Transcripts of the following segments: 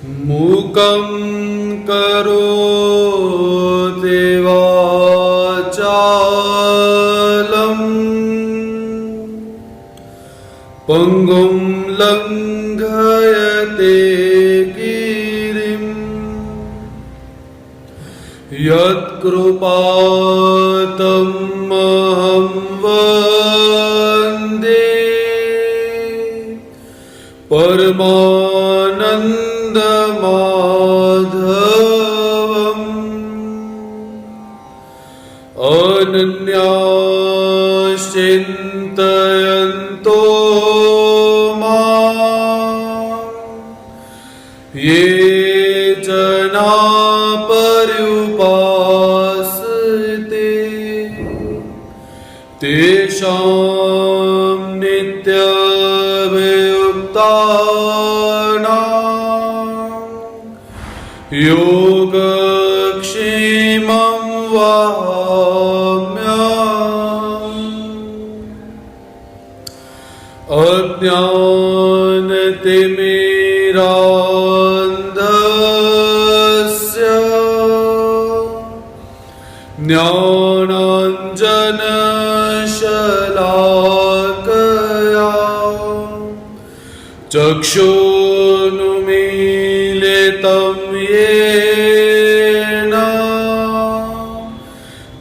मूकं करोति वाचालं पंगुं लंघयते गिरिं यत्कृपातमहं वन्दे परमानन्दमाधवम् अनन्याश्चिन्तयन्तो मां ये जना पर्युपासते तेषां नित्यभियुक्तानां योगक्षेमं वहाम्यहम्। अज्ञानतिमिरान्धस्य ज्ञानाञ्जनशलाकया चक्षुरुन्मीलितं येन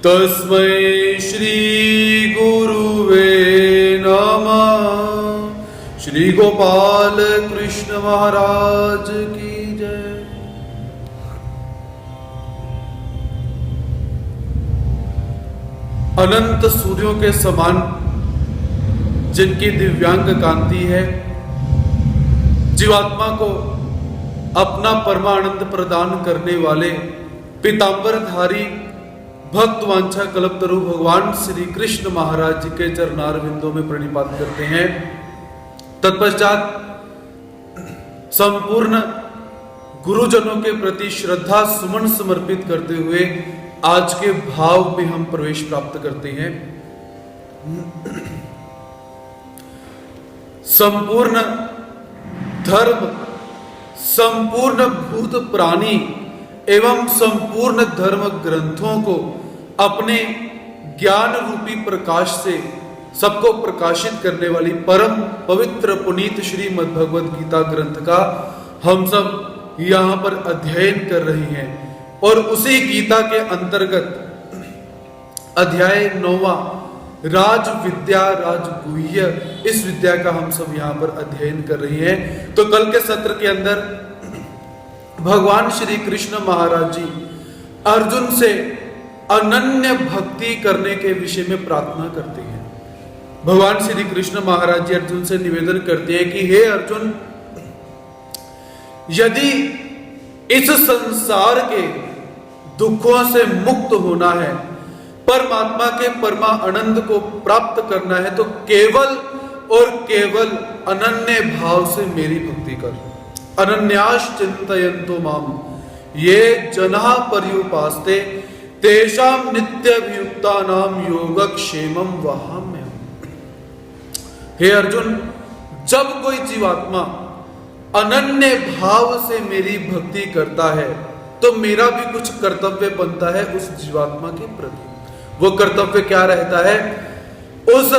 तस्मै श्री गुरुवे नमः। श्री गोपाल कृष्ण महाराज की जय। अनंत सूर्यों के समान जिनकी दिव्यांग कांति है, जीवात्मा को अपना परमानंद प्रदान करने वाले पीतांबरधारी भक्त वांछा कल्पतरु भगवान श्री कृष्ण महाराज जी के चरणार बिंदों में प्रणिपात करते हैं। तत्पश्चात संपूर्ण गुरुजनों के प्रति श्रद्धा सुमन समर्पित करते हुए आज के भाव में हम प्रवेश प्राप्त करते हैं। संपूर्ण धर्म, संपूर्ण भूत प्राणी एवं संपूर्ण धर्म ग्रंथों को अपने ज्ञान रूपी प्रकाश से सबको प्रकाशित करने वाली परम पवित्र पुनीत श्रीमद् भगवद गीता ग्रंथ का हम सब यहाँ पर अध्ययन कर रहे हैं और उसी गीता के अंतर्गत अध्याय 9वां राज विद्या राजगुह्य, इस विद्या का हम सब यहाँ पर अध्ययन कर रहे हैं। तो कल के सत्र के अंदर भगवान श्री कृष्ण महाराज जी अर्जुन से अनन्य भक्ति करने के विषय में प्रार्थना करते हैं। भगवान श्री कृष्ण महाराज जी अर्जुन से निवेदन करते हैं कि हे अर्जुन, यदि इस संसार के दुखों से मुक्त होना है, परमात्मा के परमा आनंद को प्राप्त करना है, तो केवल और केवल अनन्य भाव से मेरी भक्ति कर। अनन्यास चिंतयन्तो माम ये जना पर्युपासते तेषां नित्यभियुक्तानां योगक्षेमं वहाम्यहम्। हे अर्जुन, जब कोई जीवात्मा अनन्य भाव से मेरी भक्ति करता है तो मेरा भी कुछ कर्तव्य बनता है उस जीवात्मा के प्रति। वो कर्तव्य क्या रहता है? उस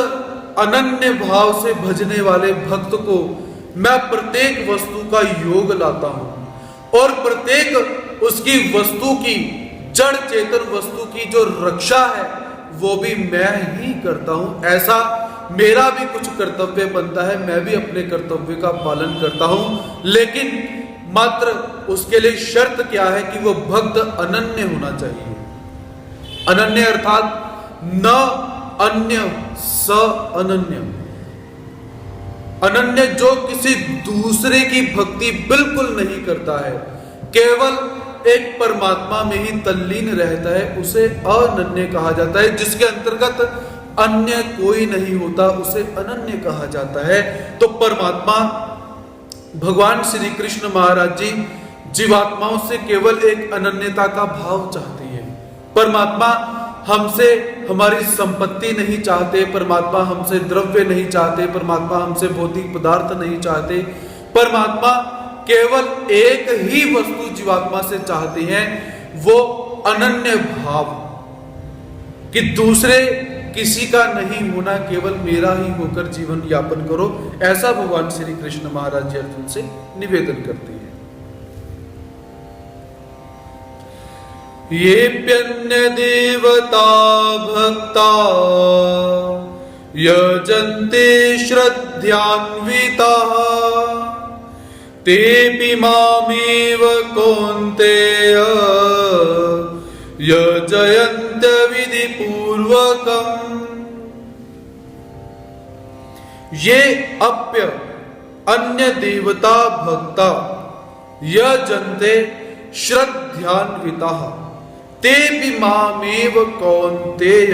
अनन्य भाव से भजने वाले भक्त को मैं प्रत्येक वस्तु का योग लाता हूं और प्रत्येक उसकी वस्तु की, जड़ चेतन वस्तु की जो रक्षा है वो भी मैं ही करता हूं। ऐसा मेरा भी कुछ कर्तव्य बनता है, मैं भी अपने कर्तव्य का पालन करता हूं, लेकिन मात्र उसके लिए शर्त क्या है कि वो भक्त अनन्य होना चाहिए। अनन्य अर्थात न अन्य स अनन्य। अनन्य जो किसी दूसरे की भक्ति बिल्कुल नहीं करता है, केवल एक परमात्मा में ही तल्लीन रहता है, उसे अनन्य कहा जाता है। जिसके अंतर्गत अन्य कोई नहीं होता उसे अनन्य कहा जाता है। तो परमात्मा भगवान श्री कृष्ण महाराज जी जीवात्माओं से केवल एक अनन्यता का भाव चाहते हैं। परमात्मा हमसे हमारी संपत्ति नहीं चाहते, परमात्मा हमसे द्रव्य नहीं चाहते, परमात्मा हमसे भौतिक पदार्थ नहीं चाहते। परमात्मा केवल एक ही वस्तु जीवात्मा से चाहते हैं, वो अनन्य भाव, कि दूसरे किसी का नहीं होना, केवल मेरा ही होकर जीवन यापन करो। ऐसा भगवान श्री कृष्ण महाराज जी अर्जुन से निवेदन करते हैं। येऽप्यन्य देवता भक्ता यजन्ते श्रद्धान्विताः तेऽपि मामेव कौन्तेय यजन्त विधिपूर्वकम्। ये अप्य अन्य देवता भक्ता यजन्ते श्रद्धान्विताः तेऽपि मामेव कौन्तेय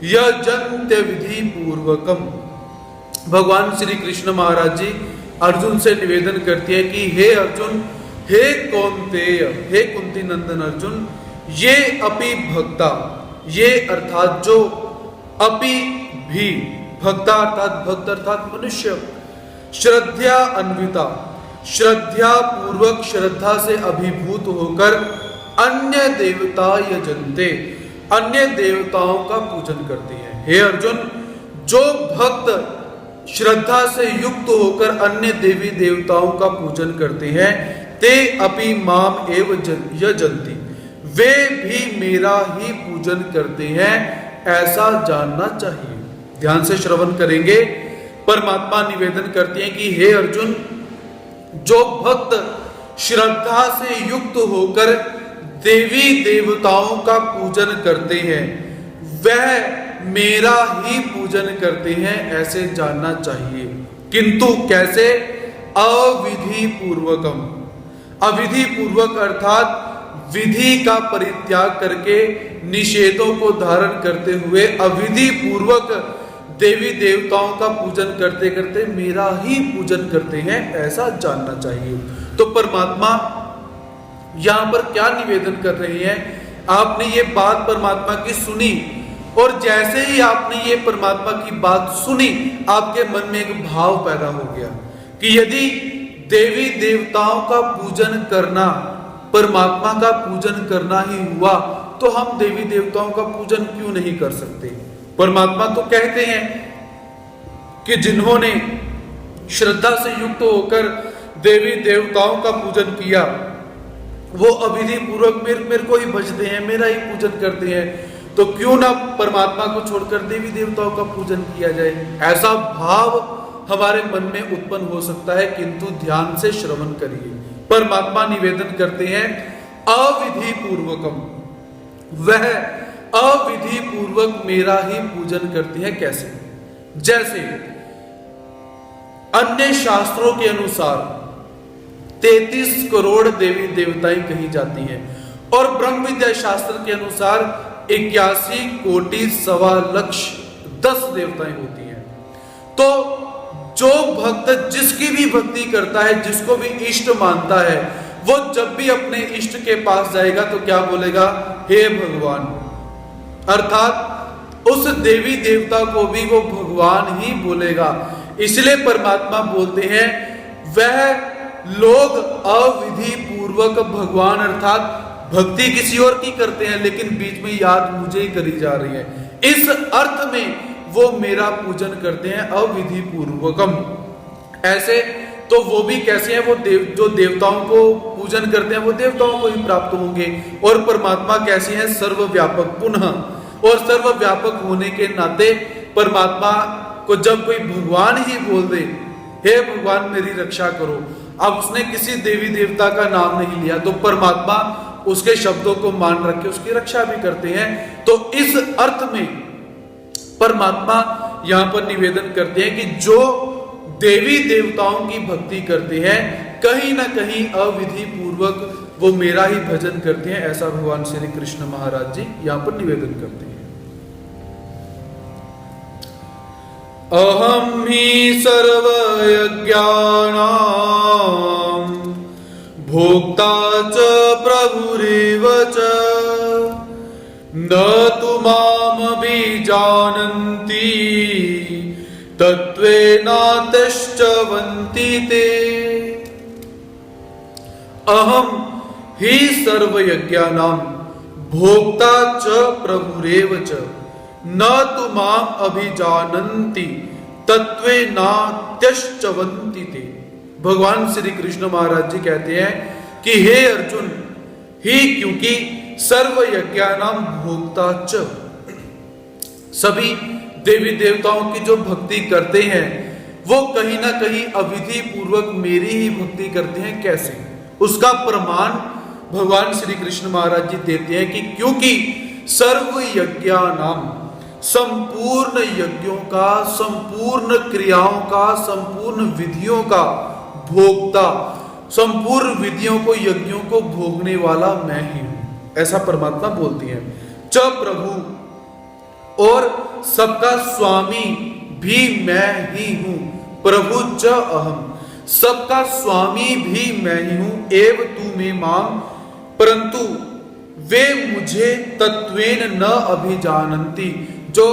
यजन्त्य विधि पूर्वकम। भगवान श्री कृष्ण महाराज जी अर्जुन से निवेदन करते हैं कि हे अर्जुन, हे कौन्तेय, हे कुंती नंदन अर्जुन, ये अपि भक्ता, ये अर्थात जो, अपि भी, भक्ता अर्थात भक्त अर्थात मनुष्य, श्रद्धा अन्विता, श्रद्धा पूर्वक, श्रद्धा से अभिभूत होकर, अन्य देवता यजन्ते, अन्य देवताओं का पूजन करते हैं। हे अर्जुन, जो भक्त श्रद्धा से युक्त होकर अन्य देवी देवताओं का पूजन करते हैं, ते अपि माम एव यजन्ति, वे भी मेरा ही पूजन करते हैं, ऐसा जानना चाहिए। ध्यान से श्रवण करेंगे। परमात्मा निवेदन करते हैं कि हे अर्जुन, जो भक्त श्रद्धा से युक्त होकर देवी देवताओं का पूजन करते हैं, वह मेरा ही पूजन करते हैं, ऐसे जानना चाहिए। किंतु कैसे? अविधि पूर्वकम, अविधि पूर्वक अर्थात विधि का परित्याग करके, निषेधों को धारण करते हुए अविधि पूर्वक देवी देवताओं का पूजन करते करते मेरा ही पूजन करते हैं, ऐसा जानना चाहिए। तो परमात्मा यहां पर क्या निवेदन कर रहे हैं? आपने ये बात परमात्मा की सुनी, और जैसे ही आपने ये परमात्मा की बात सुनी, आपके मन में एक भाव पैदा हो गया कि यदि देवी देवताओं का पूजन करना परमात्मा का पूजन करना ही हुआ, तो हम देवी देवताओं का पूजन क्यों नहीं कर सकते? परमात्मा तो कहते हैं कि जिन्होंने श्रद्धा से युक्त होकर देवी देवताओं का पूजन किया, वो अविधि पूर्वक मेरे को ही भजते हैं, मेरा ही पूजन करते हैं, तो क्यों ना परमात्मा को छोड़कर देवी देवताओं का पूजन किया जाए? ऐसा भाव हमारे मन में उत्पन्न हो सकता है, किंतु ध्यान से श्रवण करिए। परमात्मा निवेदन करते हैं अविधि पूर्वकम, वह अविधि पूर्वक मेरा ही पूजन करते हैं। कैसे? जैसे अन्य शास्त्रों के अनुसार 33 करोड़ देवी देवताएं कही जाती हैं, और ब्रह्म विद्या शास्त्र के अनुसार 81 कोटि सवा लक्ष 10 देवताएं होती हैं। तो जो भक्त जिसकी भी भक्ति करता है, जिसको भी इष्ट मानता है, वो जब भी अपने इष्ट के पास जाएगा तो क्या बोलेगा? हे भगवान, अर्थात उस देवी देवता को भी वो भगवान ही बोलेगा। इसलिए परमात्मा बोलते हैं वह लोग अविधि पूर्वक भगवान अर्थात भक्ति किसी और की करते हैं, लेकिन बीच में याद मुझे ही करी जा रही है, इस अर्थ में वो मेरा पूजन करते हैं अविधि पूर्वकम। ऐसे तो वो भी कैसे हैं? वो जो देवताओं को पूजन करते हैं, वो देवताओं को ही प्राप्त होंगे। और परमात्मा कैसे हैं? सर्वव्यापक पुनः, और सर्वव्यापक होने के नाते परमात्मा को जब कोई भगवान ही बोल दे, हे भगवान मेरी रक्षा करो, अब उसने किसी देवी देवता का नाम नहीं लिया, तो परमात्मा उसके शब्दों को मान रख के उसकी रक्षा भी करते हैं। तो इस अर्थ में परमात्मा यहां पर निवेदन करते हैं कि जो देवी देवताओं की भक्ति करते हैं, कहीं ना कहीं अविधि पूर्वक वो मेरा ही भजन करते हैं, ऐसा भगवान श्री कृष्ण महाराज जी यहां पर निवेदन करते हैं। अहम ही सर्व यज्ञानां भोक्ता च प्रभुरेव च न तु माम बीजानन्ति तत्त्वेनातश्च वन्ति ते। अहम ही सर्वयज्ञानां भोक्ता च प्रभुरेव च न तु माम अभिजानन्ति तत्त्वेनात्यश्चवन्ति ते। भगवान श्री कृष्ण महाराज जी कहते हैं कि हे अर्जुन, ही क्योंकि सर्व यज्ञानां भोक्ता च, सभी देवी देवताओं की जो भक्ति करते हैं वो कहीं ना कहीं अविधि पूर्वक मेरी ही भक्ति करते हैं। कैसे? उसका प्रमाण भगवान श्री कृष्ण महाराज जी देते हैं कि क्योंकि सर्व यज्ञानां, संपूर्ण यज्ञों का, संपूर्ण क्रियाओं का, संपूर्ण विधियों का भोक्ता, संपूर्ण विधियों को, यज्ञों को भोगने वाला मैं ही हूं, ऐसा परमात्मा बोलती है। च प्रभु, और सबका स्वामी भी मैं ही हूं। प्रभु च अहम, सबका स्वामी भी मैं ही हूं। एव तू मे माम, परंतु वे मुझे तत्वेन न अभिजानन्ति, जो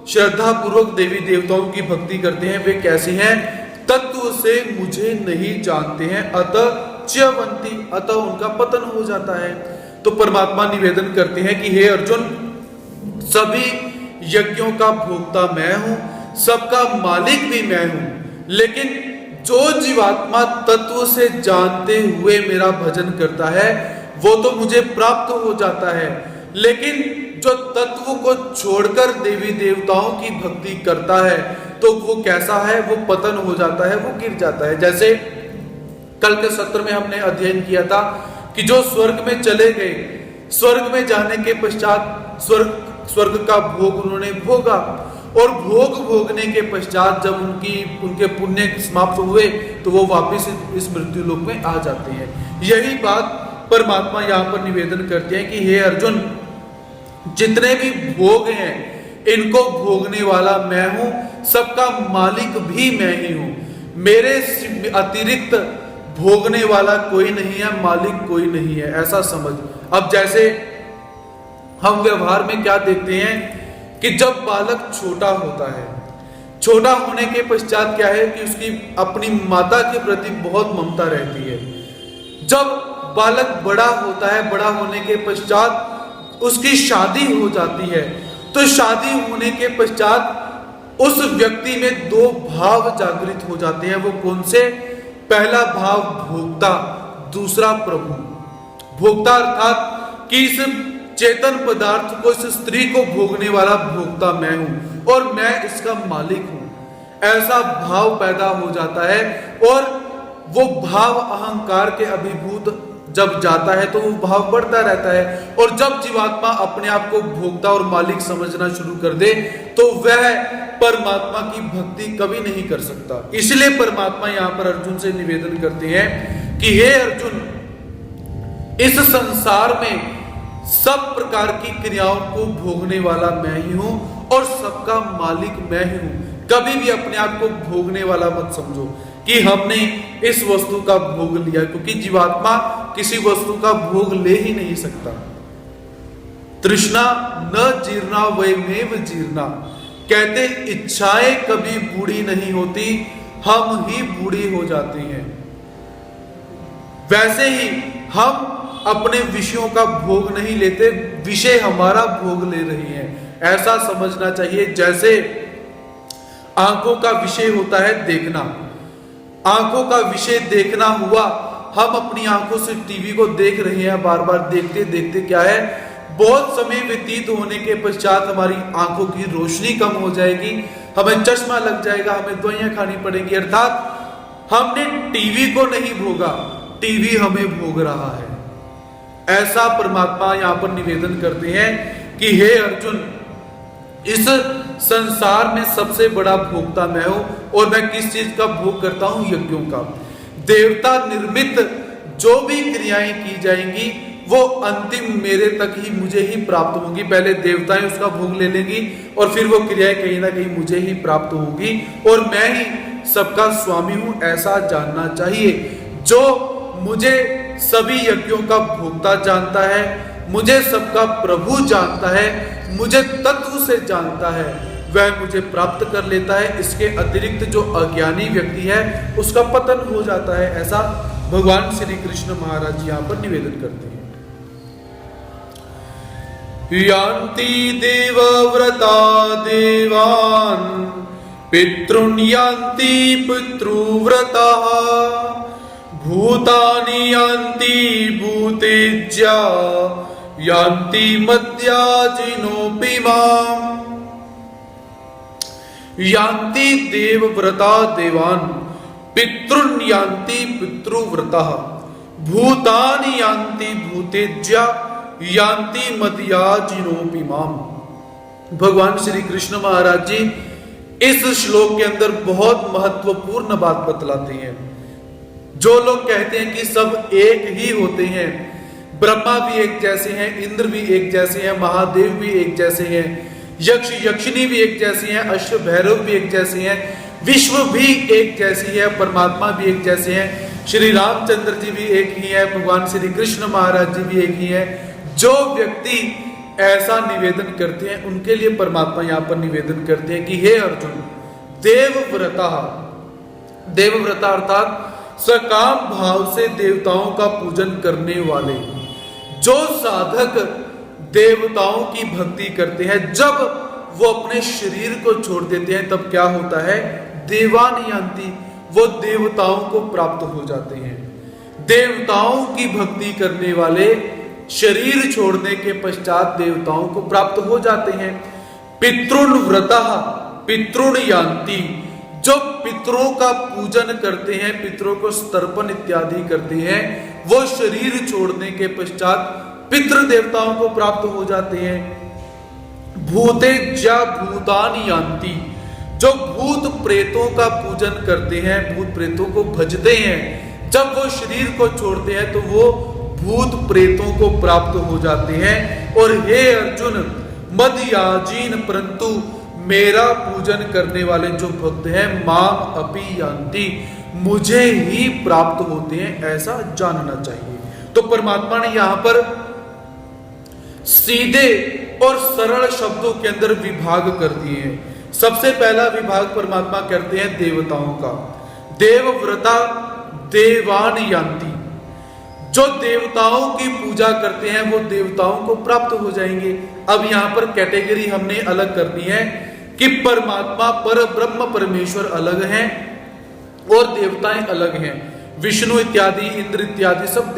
श्रद्धा पूर्वक देवी देवताओं की भक्ति करते हैं वे कैसे हैं? तत्व से मुझे नहीं जानते हैं। अतः च्यवन्ति, अतः उनका पतन हो जाता है। तो परमात्मा निवेदन करते हैं कि हे अर्जुन, सभी यज्ञों का भोक्ता मैं हूं, सबका मालिक भी मैं हूं, लेकिन जो जीवात्मा तत्व से जानते हुए मेरा भजन करता है वो तो मुझे प्राप्त हो जाता है, लेकिन जो तत्व को छोड़कर देवी देवताओं की भक्ति करता है तो वो कैसा है? वो पतन हो जाता है, वो गिर जाता है। जैसे कल के सत्र में हमने अध्ययन किया था कि जो स्वर्ग में चले गए, स्वर्ग में जाने के पश्चात स्वर्ग का भोग उन्होंने भोगा, और भोग भोगने के पश्चात जब उनके पुण्य समाप्त हुए तो वो वापस इस मृत्यु लोक में आ जाते हैं। यही बात परमात्मा यहाँ पर निवेदन करते हैं कि हे अर्जुन, जितने भी भोग हैं इनको भोगने वाला मैं हूं, सबका मालिक भी मैं ही हूं। मेरे अतिरिक्त भोगने वाला कोई नहीं है, मालिक कोई नहीं है, ऐसा समझ। अब जैसे हम व्यवहार में क्या देखते हैं कि जब बालक छोटा होता है, छोटा होने के पश्चात क्या है कि उसकी अपनी माता के प्रति बहुत ममता रहती है। जब बालक बड़ा होता है, बड़ा होने के पश्चात उसकी शादी हो जाती है, तो शादी होने के पश्चात उस व्यक्ति में दो भाव जागृत हो जाते हैं। वो कौन से? पहला भाव भोक्ता, दूसरा प्रभु। भोक्ता अर्थात कि इस चेतन पदार्थ को, इस स्त्री को भोगने वाला भोक्ता मैं हूं और मैं इसका मालिक हूं, ऐसा भाव पैदा हो जाता है। और वो भाव अहंकार के अभिभूत जब जाता है तो वो भाव बढ़ता रहता है, और जब जीवात्मा अपने आप को भोक्ता और मालिक समझना शुरू कर दे तो वह परमात्मा की भक्ति कभी नहीं कर सकता। इसलिए परमात्मा यहां पर अर्जुन से निवेदन करते हैं कि हे अर्जुन, इस संसार में सब प्रकार की क्रियाओं को भोगने वाला मैं ही हूं और सबका मालिक मैं ही हूं। कभी भी अपने आप को भोगने वाला मत समझो कि हमने इस वस्तु का भोग लिया, क्योंकि जीवात्मा किसी वस्तु का भोग ले ही नहीं सकता। तृष्णा न जीर्णा वयमेव जीर्णा, कहते इच्छाएं कभी बूढ़ी नहीं होती, हम ही बूढ़ी हो जाते हैं। वैसे ही हम अपने विषयों का भोग नहीं लेते, विषय हमारा भोग ले रही हैं, ऐसा समझना चाहिए। जैसे आंखों का विषय होता है देखना, आंखों का विषय देखना हुआ, हम अपनी आंखों से टीवी को देख रहे हैं, बार बार देखते देखते क्या है, बहुत समय व्यतीत होने के पश्चात हमारी आंखों की रोशनी कम हो जाएगी, हमें चश्मा लग जाएगा, हमें दवाइयां खानी पड़ेगी। अर्थात हमने टीवी को नहीं भोगा, टीवी हमें भोग रहा है। ऐसा परमात्मा यहां पर निवेदन करते हैं कि हे अर्जुन, इस संसार में सबसे बड़ा भोक्ता मैं हूं, और मैं किस चीज का भोग करता हूं? यज्ञों का। देवता निर्मित जो भी क्रियाएं की जाएंगी वो अंतिम मेरे तक ही, मुझे ही प्राप्त होंगी। पहले देवताएं उसका भोग ले लेंगी और फिर वो क्रियाएं कहीं ना कहीं मुझे ही प्राप्त होंगी, और मैं ही सबका स्वामी हूं, ऐसा जानना चाहिए। जो मुझे सभी यज्ञों का भोक्ता जानता है, मुझे सबका प्रभु जानता है, मुझे तत्व से जानता है, वह मुझे प्राप्त कर लेता है। इसके अतिरिक्त जो अज्ञानी व्यक्ति है उसका पतन हो जाता है, ऐसा भगवान श्री कृष्ण महाराज जी यहां पर निवेदन करते हैं। यान्ति देवव्रता देवान् पितॄन् यान्ति पितृव्रताः भूतानि यान्ति भूतेज्या यान्ति मद्याजिनोऽपि माम्। यान्ति देवव्रता देवान् पितॄन् यान्ति पितृव्रताः भूतानि यान्ति भूतेज्या यान्ति मद्याजिनोऽपि माम्। भगवान श्री कृष्ण महाराज जी इस श्लोक के अंदर बहुत महत्वपूर्ण बात बतलाते हैं। जो लोग कहते हैं कि सब एक ही होते हैं, ब्रह्मा भी एक जैसे हैं, इंद्र भी एक जैसे हैं, महादेव भी एक जैसे हैं, यक्ष यक्षिणी भी एक जैसी हैं, अश्व भैरव भी एक जैसे हैं, विश्व भी एक जैसी है, परमात्मा भी एक जैसे हैं, श्री रामचंद्र जी भी एक ही है, भगवान श्री कृष्ण महाराज जी भी एक ही है। जो व्यक्ति ऐसा निवेदन करते हैं उनके लिए परमात्मा यहां पर निवेदन करते हैं कि हे अर्जुन, देवव्रता, देवव्रता अर्थात सकाम भाव से देवताओं का पूजन करने वाले, जो साधक देवताओं की भक्ति करते हैं, जब वो अपने शरीर को छोड़ देते हैं तब क्या होता है, देवान यान्ति, वो देवताओं को प्राप्त हो जाते हैं। देवताओं की भक्ति करने वाले शरीर छोड़ने के पश्चात देवताओं को प्राप्त हो जाते हैं। पितृन् व्रतः पितृन् यान्ति, जो पितरों का पूजन करते हैं, पितरों को तर्पण इत्यादि करते हैं, वो शरीर छोड़ने के पश्चात पितृ देवताओं को प्राप्त हो जाते हैं। भूतेज्या भूतानि यान्ति, जो भूत प्रेतों का पूजन करते हैं, भूत प्रेतों को भजते हैं, जब वो शरीर को छोड़ते हैं तो वो भूत प्रेतों को प्राप्त हो जाते हैं। और हे अर्जुन, मद्याजीन, परंतु मेरा पूजन करने वाले जो भक्त हैं, माम अपि यान्ति, मुझे ही प्राप्त होते हैं, ऐसा जानना चाहिए। तो परमात्मा ने यहां पर सीधे और सरल शब्दों के अंदर विभाग कर दिए हैं। सबसे पहला विभाग परमात्मा करते हैं देवताओं का। देवव्रता देवान यान्ति, जो देवताओं की पूजा करते हैं वो देवताओं को प्राप्त हो जाएंगे। अब यहां पर कैटेगरी हमने अलग करनी है कि परमात्मा पर ब्रह्म परमेश्वर अलग हैं और देवताएं अलग हैं। विष्णु इत्यादि, इंद्र इत्यादि सब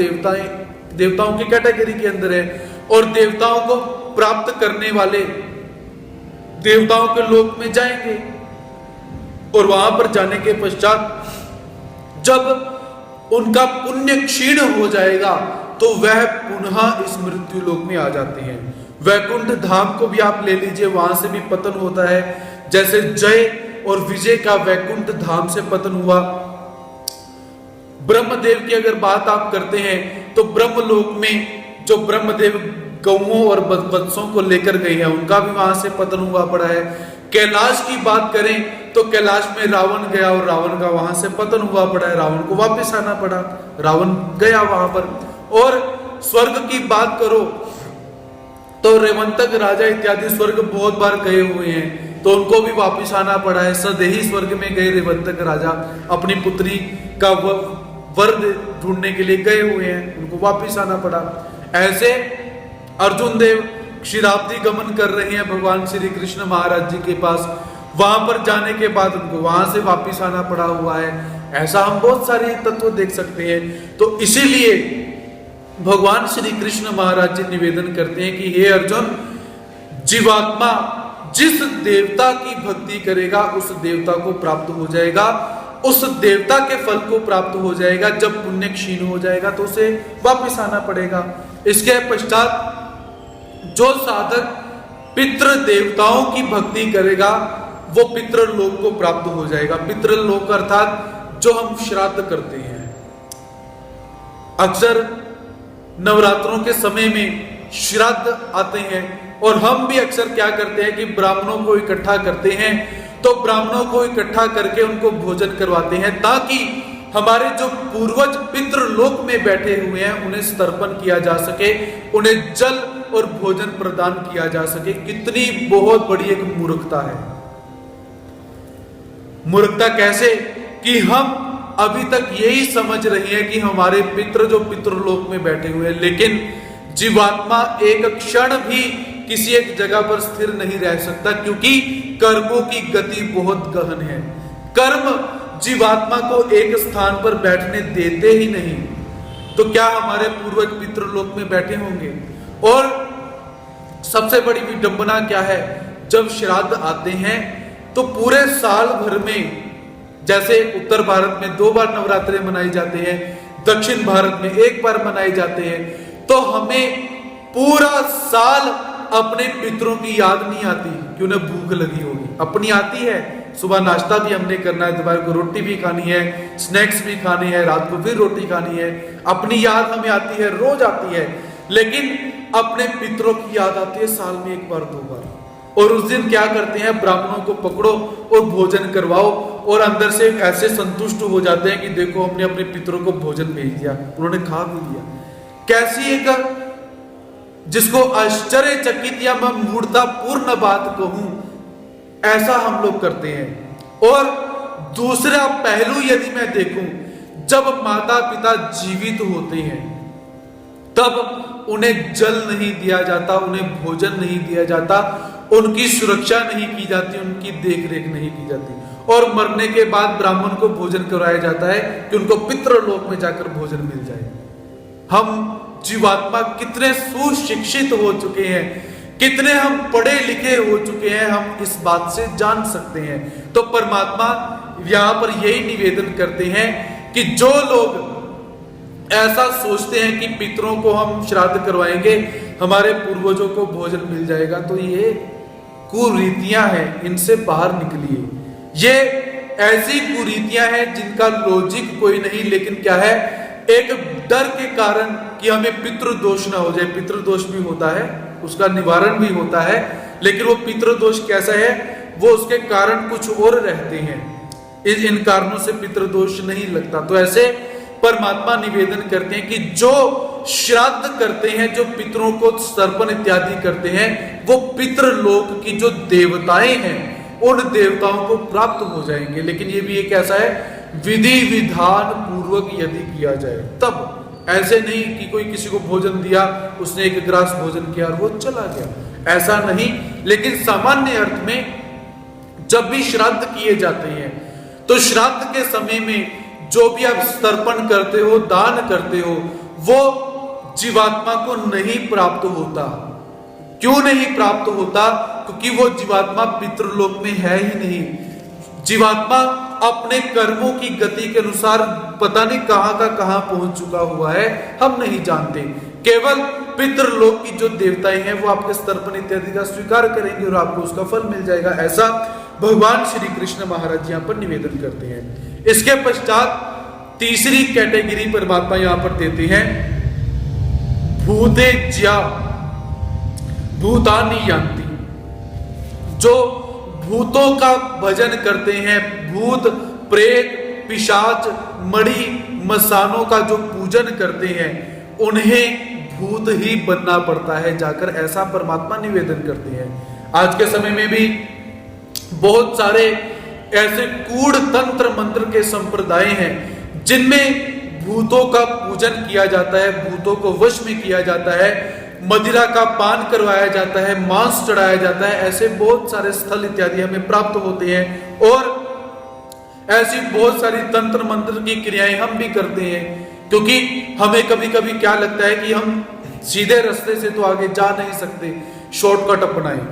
देवताओं की कैटेगरी के अंदर है। और देवताओं को प्राप्त करने वाले देवताओं के लोक में जाएंगे और वहां पर जाने के पश्चात जब उनका पुण्य क्षीण हो जाएगा तो वह पुनः इस मृत्यु लोक में आ जाते हैं। वैकुंठ धाम को भी आप ले लीजिए, वहां से भी पतन होता है। जैसे जय और विजय का वैकुंठ धाम से पतन हुआ। ब्रह्मदेव की अगर बात आप करते हैं तो ब्रह्मलोक में जो ब्रह्मदेव गौओं और वत्सों को लेकर गए हैं उनका भी वहां से पतन हुआ पड़ा है। कैलाश की बात करें तो कैलाश में रावण गया और रावण का वहां से पतन हुआ पड़ा है, रावण को वापस आना पड़ा, रावण गया वहां पर। और स्वर्ग की बात करो तो रेवंतक राजा इत्यादि स्वर्ग बहुत बार गए हुए हैं तो उनको भी वापस आना पड़ा है। सदेही स्वर्ग में गए रेवंतक राजा, अपनी पुत्री का वर ढूंढने के लिए गए हुए हैं, उनको वापस आना पड़ा। ऐसे अर्जुन देव क्षीराब्दी गमन कर रहे हैं भगवान श्री कृष्ण महाराज जी के पास, वहां पर जाने के बाद उनको वहां से वापस आना पड़ा हुआ है। ऐसा हम बहुत सारे तत्व देख सकते हैं। तो इसीलिए भगवान श्री कृष्ण महाराज जी निवेदन करते हैं कि हे अर्जुन, जीवात्मा जिस देवता की भक्ति करेगा उस देवता को प्राप्त हो जाएगा, उस देवता के फल को प्राप्त हो जाएगा। जब पुण्य क्षीण हो जाएगा तो उसे वापस आना पड़ेगा। इसके पश्चात जो साधक पितृ देवताओं की भक्ति करेगा वो पितृलोक को प्राप्त हो जाएगा। पितृलोक अर्थात जो हम श्राद्ध करते हैं। अक्सर नवरात्रों के समय में श्राद्ध आते हैं और हम भी अक्सर क्या करते हैं कि ब्राह्मणों को इकट्ठा करते हैं, तो ब्राह्मणों को इकट्ठा करके उनको भोजन करवाते हैं ताकि हमारे जो पूर्वज पितृलोक में बैठे हुए हैं उन्हें तर्पण किया जा सके, उन्हें जल और भोजन प्रदान किया जा सके। कितनी बहुत बड़ी एक मूर्खता है। मूर्खता कैसे कि हम अभी तक यही समझ रही हैं कि हमारे पितृ जो पितृलोक में बैठे हुए हैं, लेकिन जीवात्मा एक क्षण भी किसी एक जगह पर स्थिर नहीं रह सकता, क्योंकि कर्मों की गति बहुत गहन है। कर्म जीवात्मा को एक स्थान पर बैठने देते ही नहीं। तो क्या हमारे पूर्वज पितृलोक में बैठे होंगे? और सबसे बड़ी विडंबना क्या है, जब श्राद्ध आते हैं तो पूरे साल भर में, जैसे उत्तर भारत में 2 बार नवरात्रे मनाए जाते हैं, दक्षिण भारत में 1 बार मनाए जाते हैं, तो हमें पूरा साल अपने पितरों की याद नहीं आती कि उन्हें भूख लगी होगी। अपनी आती है, सुबह नाश्ता भी हमने करना है, दोपहर को रोटी भी खानी है, स्नैक्स भी खानी है, रात को फिर रोटी खानी है। अपनी याद हमें आती है, रोज आती है, लेकिन अपने पितरों की याद आती है साल में 1 बार 2 बार। और उस दिन क्या करते हैं, ब्राह्मणों को पकड़ो और भोजन करवाओ, और अंदर से ऐसे संतुष्ट हो जाते हैं कि देखो हमने अपने पितरों को भोजन भेज दिया, उन्होंने खा भी लिया। कैसी एक, जिसको आश्चर्यचकित या मैं मूर्खतापूर्ण बात कहूं, ऐसा हम लोग करते हैं। और दूसरा पहलू यदि मैं देखूं, जब माता पिता जीवित होते हैं तब उन्हें जल नहीं दिया जाता, उन्हें भोजन नहीं दिया जाता, उनकी सुरक्षा नहीं की जाती, उनकी देखरेख नहीं की जाती। और मरने के बाद ब्राह्मण को भोजन कराया जाता है कि उनको पितृलोक में जाकर भोजन मिल जाए। हम जीवात्मा कितने सुशिक्षित हो चुके हैं, कितने हम पढ़े लिखे हो चुके हैं, हम इस बात से जान सकते हैं। तो परमात्मा यहां पर यही निवेदन करते हैं कि जो लोग ऐसा सोचते हैं कि पितरों को हम श्राद्ध करवाएंगे, हमारे पूर्वजों को भोजन मिल जाएगा, तो ये कुरीतियां हैं, इनसे बाहर निकलिए। ये ऐसी कुरीतियां हैं जिनका लॉजिक कोई नहीं, लेकिन क्या है, एक डर के कारण कि हमें पितृदोष ना हो जाए। पितृदोष भी होता है, उसका निवारण भी होता है, लेकिन वो पितृदोष कैसा है, वो उसके कारण कुछ और रहते हैं, इन कारणों से पितृदोष नहीं लगता। तो ऐसे परमात्मा निवेदन करते हैं कि जो श्राद्ध करते हैं, जो पितरों को तर्पण इत्यादि करते हैं, वो पितृलोक की जो देवताएं हैं उन देवताओं को प्राप्त हो जाएंगे। लेकिन ये भी एक ऐसा है, विधि विधान पूर्वक यदि किया जाए तब। ऐसे नहीं कि कोई किसी को भोजन दिया, उसने 1 गिलास भोजन किया और वो चला गया, ऐसा नहीं। लेकिन सामान्य अर्थ में जब भी श्राद्ध किए जाते हैं, तो श्राद्ध के समय में जो भी आप तर्पण करते हो, दान करते हो, वो जीवात्मा को नहीं प्राप्त होता। क्यों नहीं प्राप्त होता? क्योंकि वो जीवात्मा पितृलोक में है ही नहीं। जीवात्मा अपने कर्मों की गति के अनुसार पता नहीं कहां का कहां पहुंच चुका हुआ है, हम नहीं जानते। केवल पितृलोक की जो देवताएं हैं वो आपके तर्पण इत्यादि का स्वीकार करेंगे और आपको उसका फल मिल जाएगा। ऐसा भगवान श्री कृष्ण महाराज यहां पर निवेदन करते हैं। इसके पश्चात तीसरी कैटेगरी परमात्मा यहां पर देते हैं, भूते ज्या भूतानि यान्ति। जो भूतों का भजन करते हैं, भूत प्रेत पिशाच मणि मसानों का जो पूजन करते हैं, उन्हें भूत ही बनना पड़ता है जाकर, ऐसा परमात्मा निवेदन करते हैं। आज के समय में भी बहुत सारे ऐसे कूड़ तंत्र मंत्र के संप्रदाय हैं जिनमें भूतों का पूजन किया जाता है, भूतों को वश में किया जाता है, मदिरा का पान करवाया जाता है, मांस चढ़ाया जाता है। ऐसे बहुत सारे स्थल इत्यादि हमें प्राप्त होते हैं और ऐसी बहुत सारी तंत्र मंत्र की क्रियाएं हम भी करते हैं, क्योंकि हमें कभी कभी क्या लगता है कि हम सीधे रास्ते से तो आगे जा नहीं सकते, शॉर्टकट अपनाएं।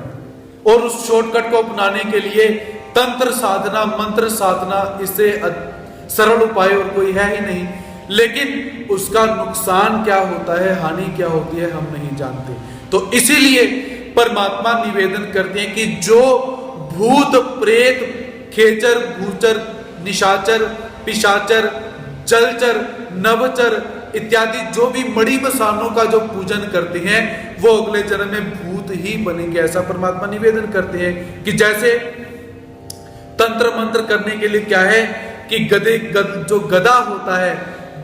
और उस शॉर्टकट को अपनाने के लिए तंत्र साधना मंत्र साधना, इससे सरल उपाय और कोई है ही नहीं। लेकिन उसका नुकसान क्या होता है, हानि क्या होती है, हम नहीं जानते। तो इसीलिए परमात्मा निवेदन करते हैं कि जो भूत प्रेत खेचर भूचर निशाचर पिशाचर जलचर नवचर इत्यादि जो भी मणि मसानों का जो पूजन करते हैं, वो अगले जन्म में भूत ही बनेंगे। ऐसा परमात्मा निवेदन करते हैं कि जैसे तंत्र मंत्र करने के लिए क्या है कि जो गधा होता है,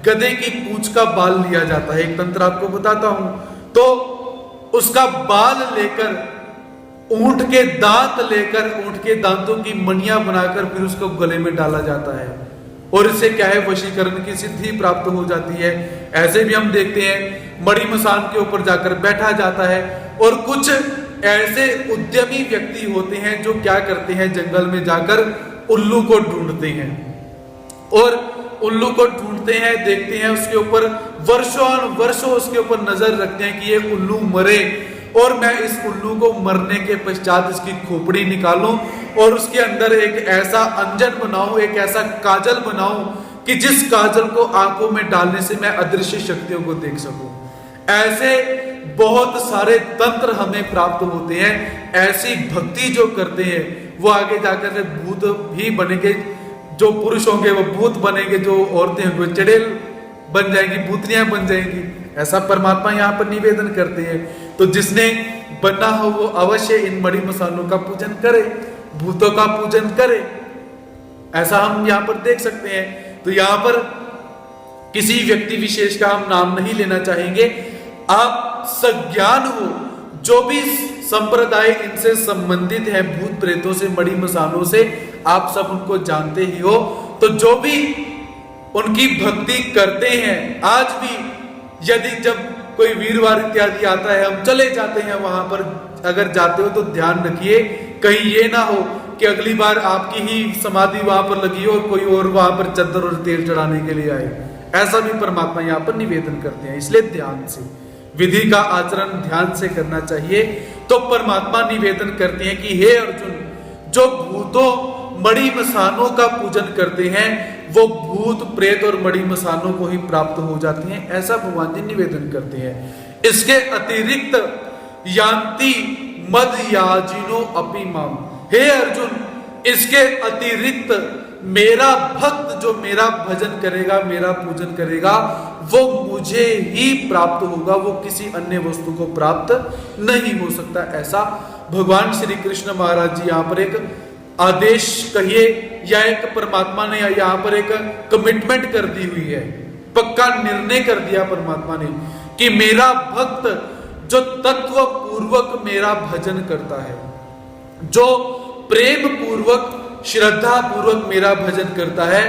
गधे की पूंछ का बाल लिया जाता है। एक तंत्र आपको बताता हूं, तो उसका बाल लेकर, ऊंट के दांत लेकर, ऊंट के दांतों की मणियां बनाकर फिर उसको गले में डाला जाता है। और इससे क्या है, वशीकरण की सिद्धि प्राप्त हो जाती है। ऐसे भी हम देखते हैं मणि मसान के ऊपर जाकर बैठा जाता है, और कुछ ऐसे उद्यमी व्यक्ति होते हैं जो क्या करते हैं, जंगल में जाकर उल्लू को ढूंढते हैं, और उल्लू को ढूंढते हैं, देखते हैं उसके ऊपर, वर्षों उसके ऊपर नजर रखते हैं कि ये उल्लू मरे, और मैं इस उल्लू को मरने के पश्चात इसकी खोपड़ी निकालूं और उसके अंदर एक ऐसा अंजन बनाऊं, एक ऐसा काजल बनाऊं कि जिस काजल को आंखों में डालने से मैं अदृश्य शक्तियों को देख सकूं। ऐसे बहुत सारे तंत्र हमें प्राप्त होते हैं। ऐसी भक्ति जो करते हैं वो आगे जाकर से भूत भी बनेंगे, जो पुरुष होंगे वो भूत बनेंगे, जो औरतें होंगी वो चड़ेल बन जाएंगी, भूतनियां बन जाएंगी। ऐसा परमात्मा यहाँ पर निवेदन करते हैं। तो जिसने बनना हो वो अवश्य इन मणि मसालों का पूजन करे, भूतों का पूजन करे, ऐसा हम यहाँ पर देख सकते हैं। तो यहाँ पर किसी व्यक्ति विशेष का हम नाम नहीं लेना चाहेंगे। आप सज्ञान हो, जो भी संप्रदाय इनसे संबंधित है, भूत प्रेतों से, मणि मसालों से, आप सब उनको जानते ही हो। तो जो भी उनकी भक्ति करते हैं, आज भी यदि जब कोई वीरवार इत्यादि आता है, हम चले जाते हैं वहां पर, अगर जाते हो तो ध्यान रखिए कहीं ये ना हो कि अगली बार आपकी ही समाधि वहां पर लगी हो और कोई और वहां पर चद्दर और तेल चढ़ाने के लिए आए। ऐसा भी परमात्मा यहाँ पर निवेदन करते हैं। इसलिए ध्यान से, विधि का आचरण ध्यान से करना चाहिए। तो परमात्मा निवेदन करते हैं कि हे अर्जुन, जो भूतों मणि मसानों का पूजन करते हैं वो भूत प्रेत और मणि मसानों को ही प्राप्त हो जाती हैं, ऐसा भगवान जी निवेदन करते हैं। इसके अतिरिक्त यान्ति मद याजिनो अपि माम, हे अर्जुन, इसके अतिरिक्त मेरा भक्त जो मेरा भजन करेगा, मेरा पूजन करेगा, वो मुझे ही प्राप्त होगा, वो किसी अन्य वस्तु को प्राप्त नहीं हो सकता। ऐसा भगवान श्री कृष्ण महाराज जी यहाँ पर एक आदेश कहिए या एक परमात्मा ने यहाँ पर एक कमिटमेंट कर दी हुई है, पक्का निर्णय कर दिया परमात्मा ने कि मेरा भक्त जो तत्व पूर्वक मेरा भजन करता है, जो प्रेम पूर्वक श्रद्धा पूर्वक मेरा भजन करता है,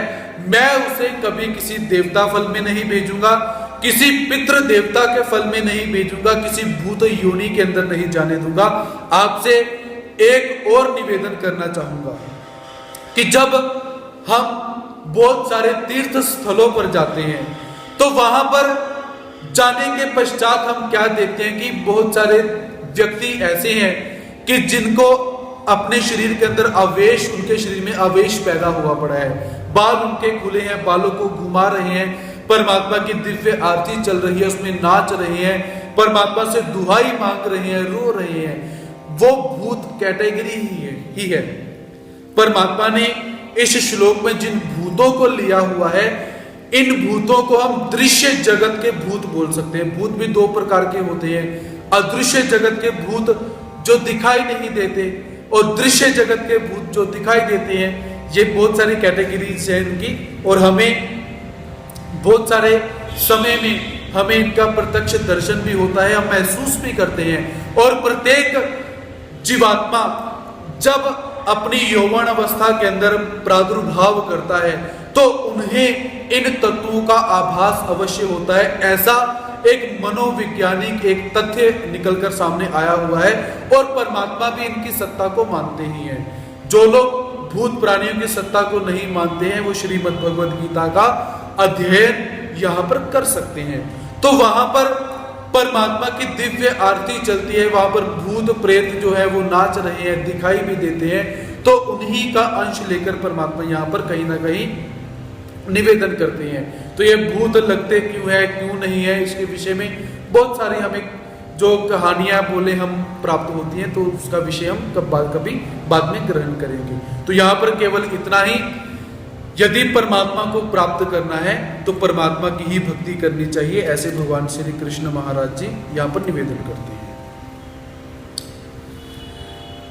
मैं उसे कभी किसी देवता फल में नहीं भेजूंगा, किसी पितृ देवता के फल में नहीं भेजूंगा, किसी भूत योनि के अंदर नहीं जाने दूंगा। आपसे एक और निवेदन करना चाहूंगा कि जब हम बहुत सारे तीर्थ स्थलों पर जाते हैं तो वहां पर जाने के पश्चात हम क्या देखते हैं कि बहुत सारे व्यक्ति ऐसे हैं कि जिनको अपने शरीर के अंदर आवेश, उनके शरीर में आवेश पैदा हुआ पड़ा है, बाल उनके खुले हैं, बालों को घुमा रहे हैं, परमात्मा की दिव्य आरती चल रही है, उसमें नाच रहे हैं, परमात्मा से दुहाई मांग रहे हैं, रो रहे हैं। वो भूत कैटेगरी ही है। परमात्मा ने इस श्लोक में जिन भूतों को लिया हुआ है, इन भूतों को हम दृश्य जगत के भूत बोल सकते हैं। भूत भी दो प्रकार के होते हैं, अदृश्य जगत के भूत जो दिखाई नहीं देते और दृश्य जगत के भूत जो दिखाई देते हैं। ये बहुत सारी कैटेगरीज हैं इनकी, और हमें बहुत सारे समय में हमें इनका प्रत्यक्ष दर्शन भी होता है, हम महसूस भी करते हैं। और प्रत्येक जीवात्मा जब अपनी यौवन अवस्था के अंदर प्रादुर्भाव करता है तो उन्हें इन तत्वों का आभास अवश्य होता है। ऐसा एक मनोवैज्ञानिक एक तथ्य निकलकर सामने आया हुआ है, और परमात्मा भी इनकी सत्ता को मानते ही हैं। जो लोग भूत प्राणियों की सत्ता को नहीं मानते हैं वो श्रीमद् भगवद गीता का अध्ययन यहाँ पर कर सकते हैं। तो वहां पर परमात्मा की दिव्य आरती चलती है, वहां पर भूत प्रेत जो है वो नाच रहे हैं, दिखाई भी देते हैं। तो उन्हीं का अंश लेकर परमात्मा यहाँ पर कहीं ना कहीं निवेदन करते हैं। तो ये भूत लगते क्यों है, क्यों नहीं है, इसके विषय में बहुत सारी हमें जो कहानियां बोले हम प्राप्त होती हैं, तो उसका विषय हम कभी बाद में ग्रहण करेंगे। तो यहाँ पर केवल इतना ही, यदि परमात्मा को प्राप्त करना है तो परमात्मा की ही भक्ति करनी चाहिए, ऐसे भगवान श्री कृष्ण महाराज जी यहाँ पर निवेदन करते हैं।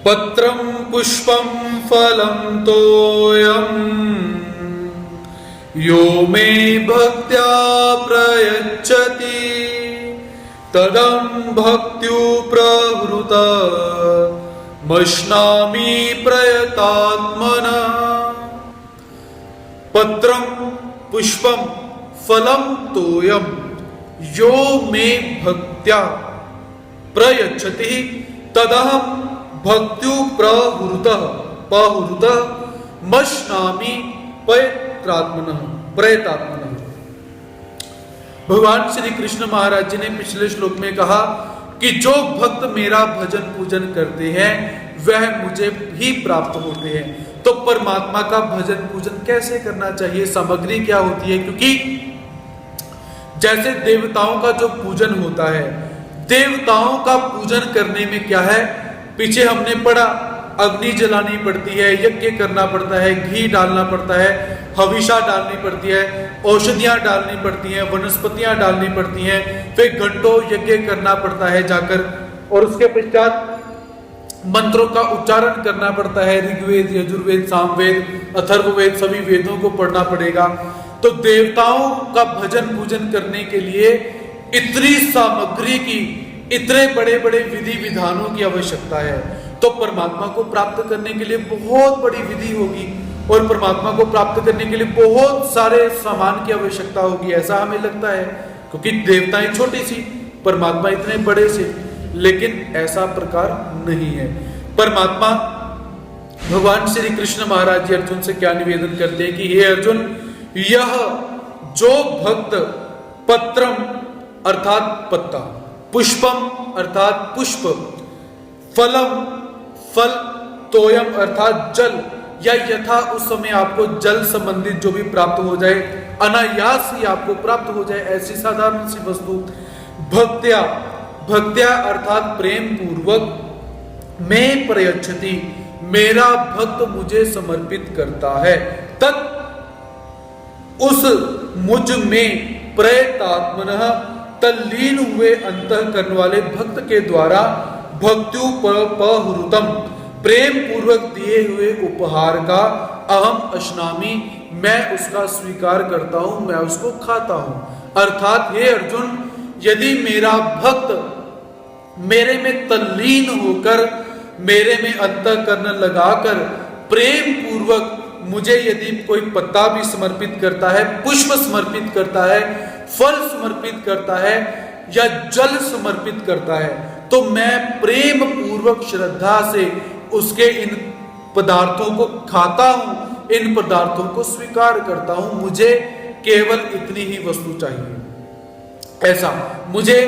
पत्रम पुष्पम फलम तोयम यो मे भक्त्या प्रयच्छति तदं भक्त्यु प्रवृत मश्नामि प्रयतात्मना। पत्रम पुष्पम फलम तोयम यो मे भक्त्या प्रयच्छति तदहम भक्त्यु प्रहुरुत मश्नामि प्रयतात्मनः। भगवान श्री कृष्ण महाराज जी ने पिछले श्लोक में कहा कि जो भक्त मेरा भजन पूजन करते हैं वह मुझे भी प्राप्त होते हैं। तो परमात्मा का भजन पूजन कैसे करना चाहिए, सामग्री क्या होती है? क्योंकि जैसे देवताओं का जो पूजन होता है, देवताओं का पूजन करने में क्या है, पीछे हमने पढ़ा अग्नि जलानी पड़ती है, यज्ञ करना पड़ता है, घी डालना पड़ता है, हविषा डालनी पड़ती है, औषधियां डालनी पड़ती हैं, वनस्पतियां डालनी पड़ती हैं, फिर घंटों यज्ञ करना पड़ता है जाकर, और उसके पश्चात मंत्रों का उच्चारण करना पड़ता है। ऋग्वेद, यजुर्वेद, सामवेद, अथर्ववेद सभी वेदों को पढ़ना पड़ेगा। तो देवताओं का भजन पूजन करने के लिए इतनी सामग्री की, इतने बड़े बड़े विधि विधानों की आवश्यकता है। तो परमात्मा को प्राप्त करने के लिए बहुत बड़ी विधि होगी और परमात्मा को प्राप्त करने के लिए बहुत सारे सामान की आवश्यकता होगी, ऐसा हमें लगता है, क्योंकि देवताएं छोटी सी, परमात्मा इतने बड़े से। लेकिन ऐसा प्रकार नहीं है। परमात्मा भगवान श्री कृष्ण महाराज जी अर्जुन से क्या निवेदन करते हैं कि हे अर्जुन, यह जो भक्त पत्रम अर्थात पत्ता, पुष्पम अर्थात पुष्प, फलम फल, तोयम अर्थात जल, या यथा उस समय आपको जल संबंधित जो भी प्राप्त हो जाए, अनायास ही आपको प्राप्त हो जाए, ऐसी साधारण सी वस्तु, भक्त्या, भक्त्या अर्थात प्रेम पूर्वक, में प्रयच्छति, मेरा भक्त मुझे समर्पित करता है, तत् उस मुझ में प्रयतात्मनः तल्लीन हुए अंतःकरण वाले भक्त के द्वारा भक्त्युपहृतम प्रेम पूर्वक दिए हुए उपहार का अहम अश्नामि, मैं उसका स्वीकार करता हूं, मैं उसको खाता हूं। अर्थात हे अर्जुन, यदि मेरा भक्त मेरे में तल्लीन होकर, मेरे में अंतःकरण लगाकर प्रेम पूर्वक मुझे यदि कोई पत्ता भी समर्पित करता है, पुष्प समर्पित करता है, फल समर्पित करता है या जल समर्पित करता है, तो मैं प्रेम पूर्वक श्रद्धा से उसके इन पदार्थों को खाता हूं, इन पदार्थों को स्वीकार करता हूं। मुझे केवल इतनी ही वस्तु चाहिए। ऐसा मुझे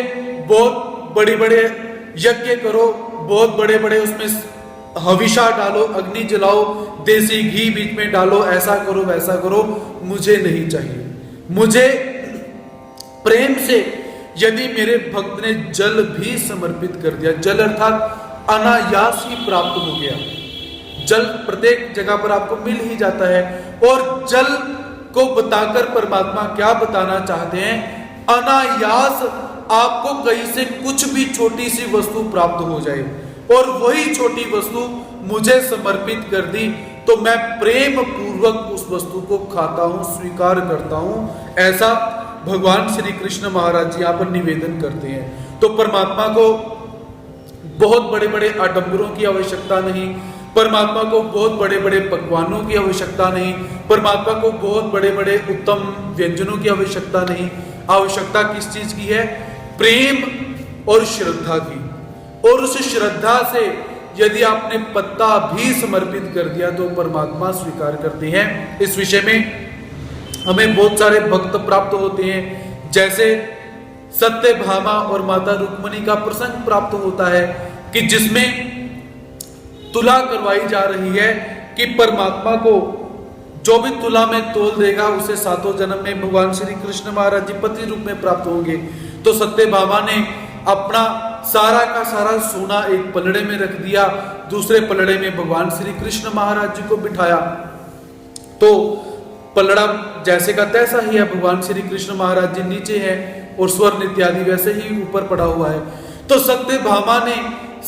बहुत बड़े बड़े यज्ञ करो, बहुत बड़े बड़े उसमें हविषा डालो, अग्नि जलाओ, देसी घी बीच में डालो, ऐसा करो वैसा करो, मुझे नहीं चाहिए। मुझे प्रेम से यदि मेरे भक्त ने जल भी समर्पित कर दिया, जल अर्थात अनायास ही प्राप्त हो गया, जल प्रत्येक जगह पर आपको मिल ही जाता है। और जल को बताकर परमात्मा क्या बताना चाहते हैं, अनायास आपको कहीं से कुछ भी छोटी सी वस्तु प्राप्त हो जाए और वही छोटी वस्तु मुझे समर्पित कर दी, तो मैं प्रेम पूर्वक उस वस्तु को खाता हूं, स्वीकार करता हूं। ऐसा भगवान श्री कृष्ण महाराज जी यहाँ पर निवेदन करते हैं। तो परमात्मा को बहुत बड़े बड़े आडंबरों की आवश्यकता नहीं, परमात्मा को बहुत बड़े बड़े पकवानों की आवश्यकता नहीं, परमात्मा को बहुत बड़े बड़े उत्तम व्यंजनों की आवश्यकता नहीं। आवश्यकता किस चीज की है? प्रेम और श्रद्धा की। और उस श्रद्धा से यदि आपने पत्ता भी समर्पित कर दिया तो परमात्मा स्वीकार करते हैं। इस विषय में हमें बहुत सारे भक्त प्राप्त होते हैं, जैसे सत्यभामा और माता रुक्मिणी का प्रसंग प्राप्त होता है कि जिसमें तुला करवाई जा रही है कि परमात्मा को जो भी तुला में तोल देगा उसे सातों जन्म में भगवान श्री कृष्ण महाराज जी पति रूप में प्राप्त होंगे। तो सत्यभामा ने अपना सारा का सारा सोना एक पलड़े में रख दिया, दूसरे पलड़े में भगवान श्री कृष्ण महाराज जी को बिठाया। तो पलड़ा जैसे का तैसा ही है, भगवान श्री कृष्ण महाराज जी नीचे हैं और स्वर्ण इत्यादि वैसे ही ऊपर पड़ा हुआ है। तो सत्यभामा ने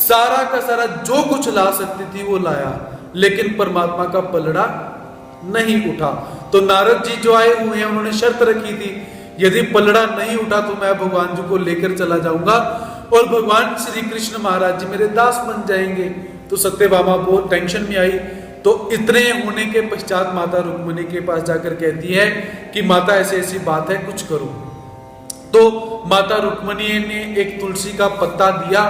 सारा का सारा जो कुछ ला सकती थी वो लाया, लेकिन परमात्मा का पलड़ा नहीं उठा। तो नारद जी जो आए हुए हैं उन्होंने शर्त रखी थी, यदि पलड़ा नहीं उठा तो मैं भगवान जी को लेकर चला जाऊंगा और भगवान श्री कृष्ण महाराज जी मेरे दास बन जाएंगे। तो सत्यभामा बहुत टेंशन में आई। तो इतने होने के पश्चात माता रुक्मिणी के पास जाकर कहती है कि माता ऐसी ऐसी बात है, कुछ करो। तो माता रुक्मिणी ने एक तुलसी का पत्ता दिया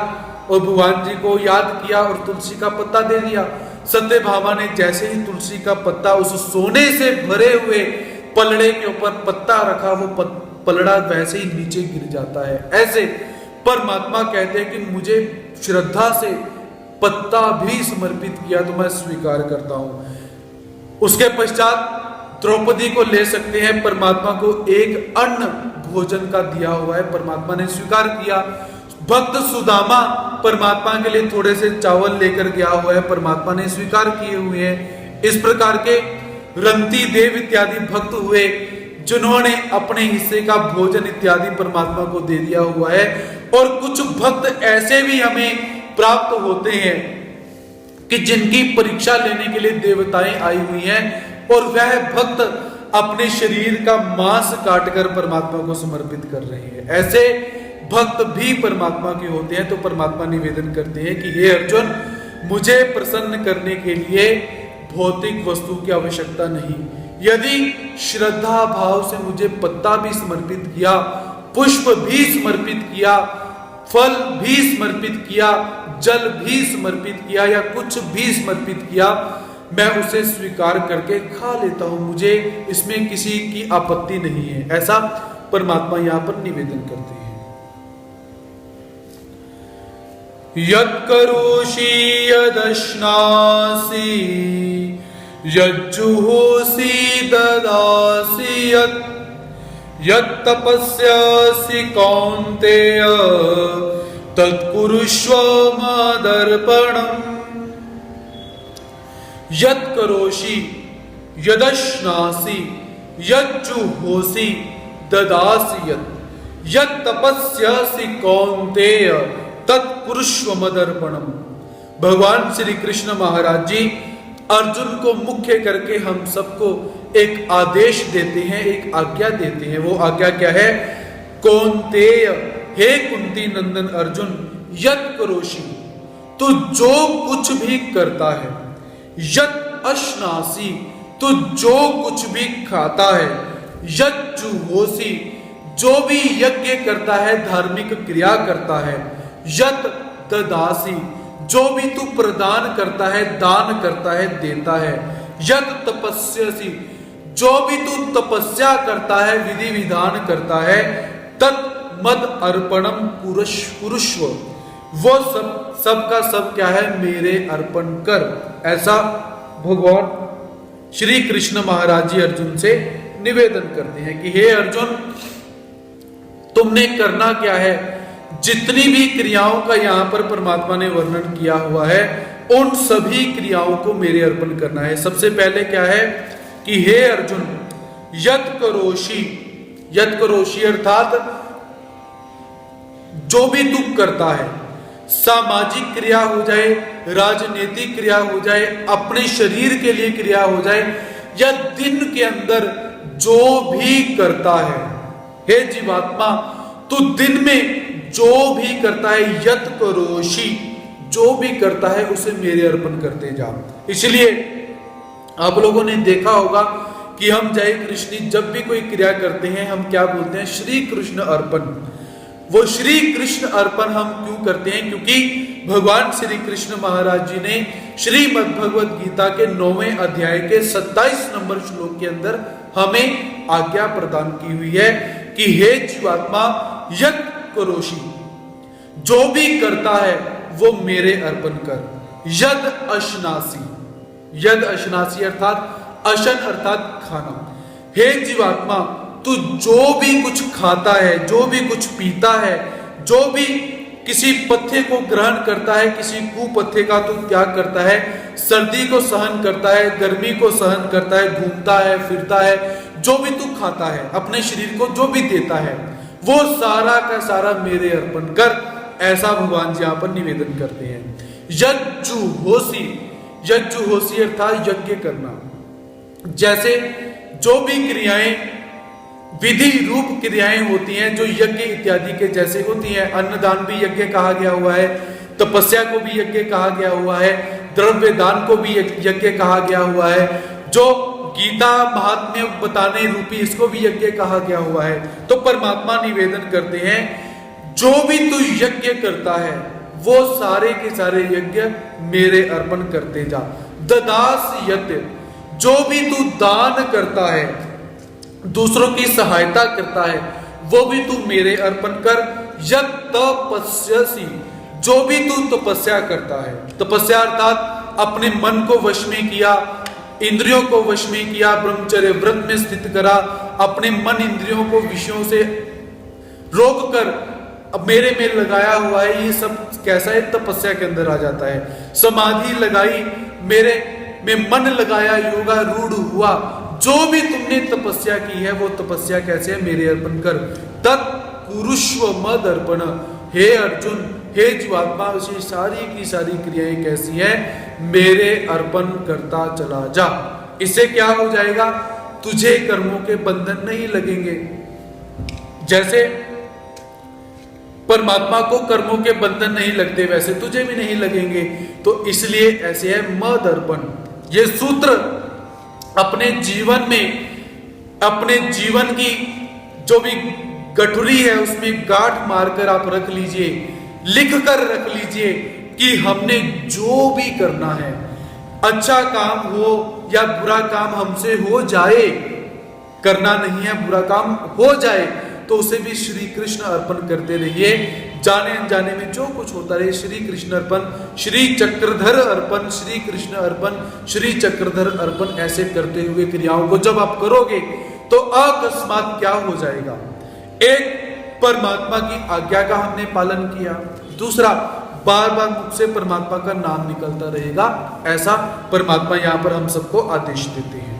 और भगवान जी को याद किया और तुलसी का पत्ता दे दिया। सत्यभामा ने जैसे ही तुलसी का पत्ता उस सोने से भरे हुए पलड़े के ऊपर पत्ता रखा, वो पलड़ा वैसे ही नीचे गिर जाता है। ऐसे परमात्मा कहते हैं कि मुझे श्रद्धा से पत्ता भी समर्पित किया तो मैं स्वीकार करता हूं। उसके पश्चात द्रौपदी को ले सकते हैं, परमात्मा को एक अन्न भोजन का दिया हुआ है, परमात्मा ने स्वीकार किया। भक्त सुदामा परमात्मा के लिए थोड़े से चावल लेकर गया हुआ है, परमात्मा ने स्वीकार किए हुए हैं। इस प्रकार के रंती देव इत्यादि भक्त हुए जिन्होंने अपने हिस्से का भोजन इत्यादि परमात्मा को दे दिया हुआ है। और कुछ भक्त ऐसे भी हमें प्राप्त होते हैं कि जिनकी परीक्षा लेने के लिए देवताएं आई हुई हैं और वह भक्त अपने शरीर का मांस काटकर परमात्मा को समर्पित कर रहे हैं। ऐसे भक्त भी परमात्मा के होते हैं। तो परमात्मा निवेदन करते हैं कि हे अर्जुन, मुझे प्रसन्न करने के लिए भौतिक वस्तु की आवश्यकता नहीं। यदि श्रद्धा भाव से मुझे पत्ता भी समर्पित किया, पुष्प भी समर्पित किया, फल भी समर्पित किया, जल भी समर्पित किया या कुछ भी समर्पित किया, मैं उसे स्वीकार करके खा लेता हूं, मुझे इसमें किसी की आपत्ति नहीं है। ऐसा परमात्मा यहां पर निवेदन करते हैं। यत् करोषि यदश्नासि यज्जुहोषि ददासि यत् तपस्यासि कौन्तेय तत्कुरुष्व मदर्पणम्। यत् करोषि यदश्नासि यज्जुहोषि ददासि यत् तपस्यासि कौन्तेय तत्कुरुष्व मदर्पणम्। भगवान श्री कृष्ण महाराज जी अर्जुन को मुख्य करके हम सबको एक आदेश देते हैं, एक आज्ञा देते हैं। वो आज्ञा क्या है? कौन्तेय, हे कुंती नंदन अर्जुन, यत् करोषि, तो जो कुछ भी करता है, यत् अश्नासि, तो जो कुछ भी खाता है, यत् जुहोसि, जो भी यज्ञ करता है, धार्मिक क्रिया करता है, यत् ददासि, जो भी तू प्रदान करता है, दान करता है, देता है, यत् तपस्यसि, जो भी तू तपस्या करता है, विधि विधान करता है, तत् मद अर्पणम कुरुष्व, वो सब का सब क्या है? मेरे अर्पण कर। ऐसा भगवान श्री कृष्ण महाराज जी अर्जुन से निवेदन करते हैं कि हे अर्जुन, तुमने करना क्या है? जितनी भी क्रियाओं का यहां पर परमात्मा ने वर्णन किया हुआ है, उन सभी क्रियाओं को मेरे अर्पण करना है। सबसे पहले क्या है कि हे अर्जुन, यत् करोषि, यत् करोषि अर्थात जो भी तू करता है, सामाजिक क्रिया हो जाए, राजनीतिक क्रिया हो जाए, अपने शरीर के लिए क्रिया हो जाए, या दिन के अंदर जो भी करता है, हे जीवात्मा, तू दिन में जो भी करता है, यत् करोषि, जो भी करता है उसे मेरे अर्पण करते जा। इसलिए आप लोगों ने देखा होगा कि हम जय कृष्ण जब भी कोई क्रिया करते हैं, हम क्या बोलते हैं? श्री कृष्ण अर्पण। वो श्री कृष्ण अर्पण हम क्यों करते हैं? क्योंकि भगवान श्री कृष्ण महाराज जी ने श्रीमद् भगवद गीता के 9वें अध्याय के 27 नंबर श्लोक के अंदर हमें आज्ञा प्रदान की हुई है कि हे जीवात्मा, यत् करोषि, जो भी करता है वो मेरे अर्पण कर। यद अश्नासी, यद अश्नासी अर्थात अशन अर्थात खाना। हे जीवात्मा, तू जो भी कुछ खाता है, जो भी कुछ पीता है, जो भी किसी पथ्य को ग्रहण करता है, किसी कुपथ्य का तू त्याग करता है, सर्दी को सहन करता है, गर्मी को सहन करता है, घूमता है, फिरता है, जो भी तू खाता है, अपने शरीर को जो भी देता है, वो सारा का सारा मेरे अर्पण कर। ऐसा भगवान जी यहाँ पर निवेदन करते हैं। यज्जुहोषि, यज्जुहोषि अर्थात यज्ञ करना। जैसे जो भी क्रियाएं विधि रूप क्रियाएं होती हैं जो यज्ञ इत्यादि के जैसे होती हैं, अन्नदान भी यज्ञ कहा गया हुआ है, तपस्या को भी यज्ञ कहा गया हुआ है, द्रव्य दान को भी यज्ञ कहा गया हुआ है, जो गीता महात्म्य बताने रूपी इसको भी यज्ञ कहा गया हुआ है। तो परमात्मा निवेदन करते हैं, जो भी तू यज्ञ करता है वो सारे के सारे यज्ञ मेरे अर्पण करते जा। ददास यज्ञ, जो भी तू दान करता है, दूसरों की सहायता करता है, वो भी तू मेरे अर्पण कर। यत् तपस्यसि, जो भी तू तपस्या करता है, तपस्या अर्थात अपने मन को वश में किया, इंद्रियों को वश में किया, ब्रह्मचर्य व्रत में स्थित करा, अपने मन इंद्रियों को विषयों से रोक कर अब मेरे में लगाया हुआ है, ये सब कैसा है? तपस्या के अंदर आ जाता है। समाधि लगाई, मेरे में मन लगाया, योगा रूढ़ हुआ, जो भी तुमने तपस्या की है वो तपस्या कैसे है? मेरे अर्पण कर। तत्कुरुष्व मद अर्पण, हे अर्जुन, हे जीवात्मा, ये सारी की सारी क्रियाएं कैसी है? मेरे अर्पण करता चला जा। इससे क्या हो जाएगा? तुझे कर्मों के बंधन नहीं लगेंगे। जैसे परमात्मा को कर्मों के बंधन नहीं लगते, वैसे तुझे भी नहीं लगेंगे। तो इसलिए ऐसे है मद अर्पण। ये सूत्र अपने जीवन में, अपने जीवन की जो भी गठुरी है उसमें गांठ मारकर आप रख लीजिए, लिख कर रख लीजिए कि हमने जो भी करना है, अच्छा काम हो या बुरा काम हमसे हो जाए, करना नहीं है, बुरा काम हो जाए तो उसे भी श्री कृष्ण अर्पण करते रहिए। जाने अनजाने में जो कुछ होता रहे, श्री कृष्ण अर्पण, श्री चक्रधर अर्पण, श्री कृष्ण अर्पण, श्री चक्रधर अर्पण, ऐसे करते हुए क्रियाओं को जब आप करोगे तो अकस्मात क्या हो जाएगा? एक, परमात्मा की आज्ञा का हमने पालन किया, दूसरा, बार बार मुख से परमात्मा का नाम निकलता रहेगा। ऐसा परमात्मा यहां पर हम सबको आदेश देते हैं।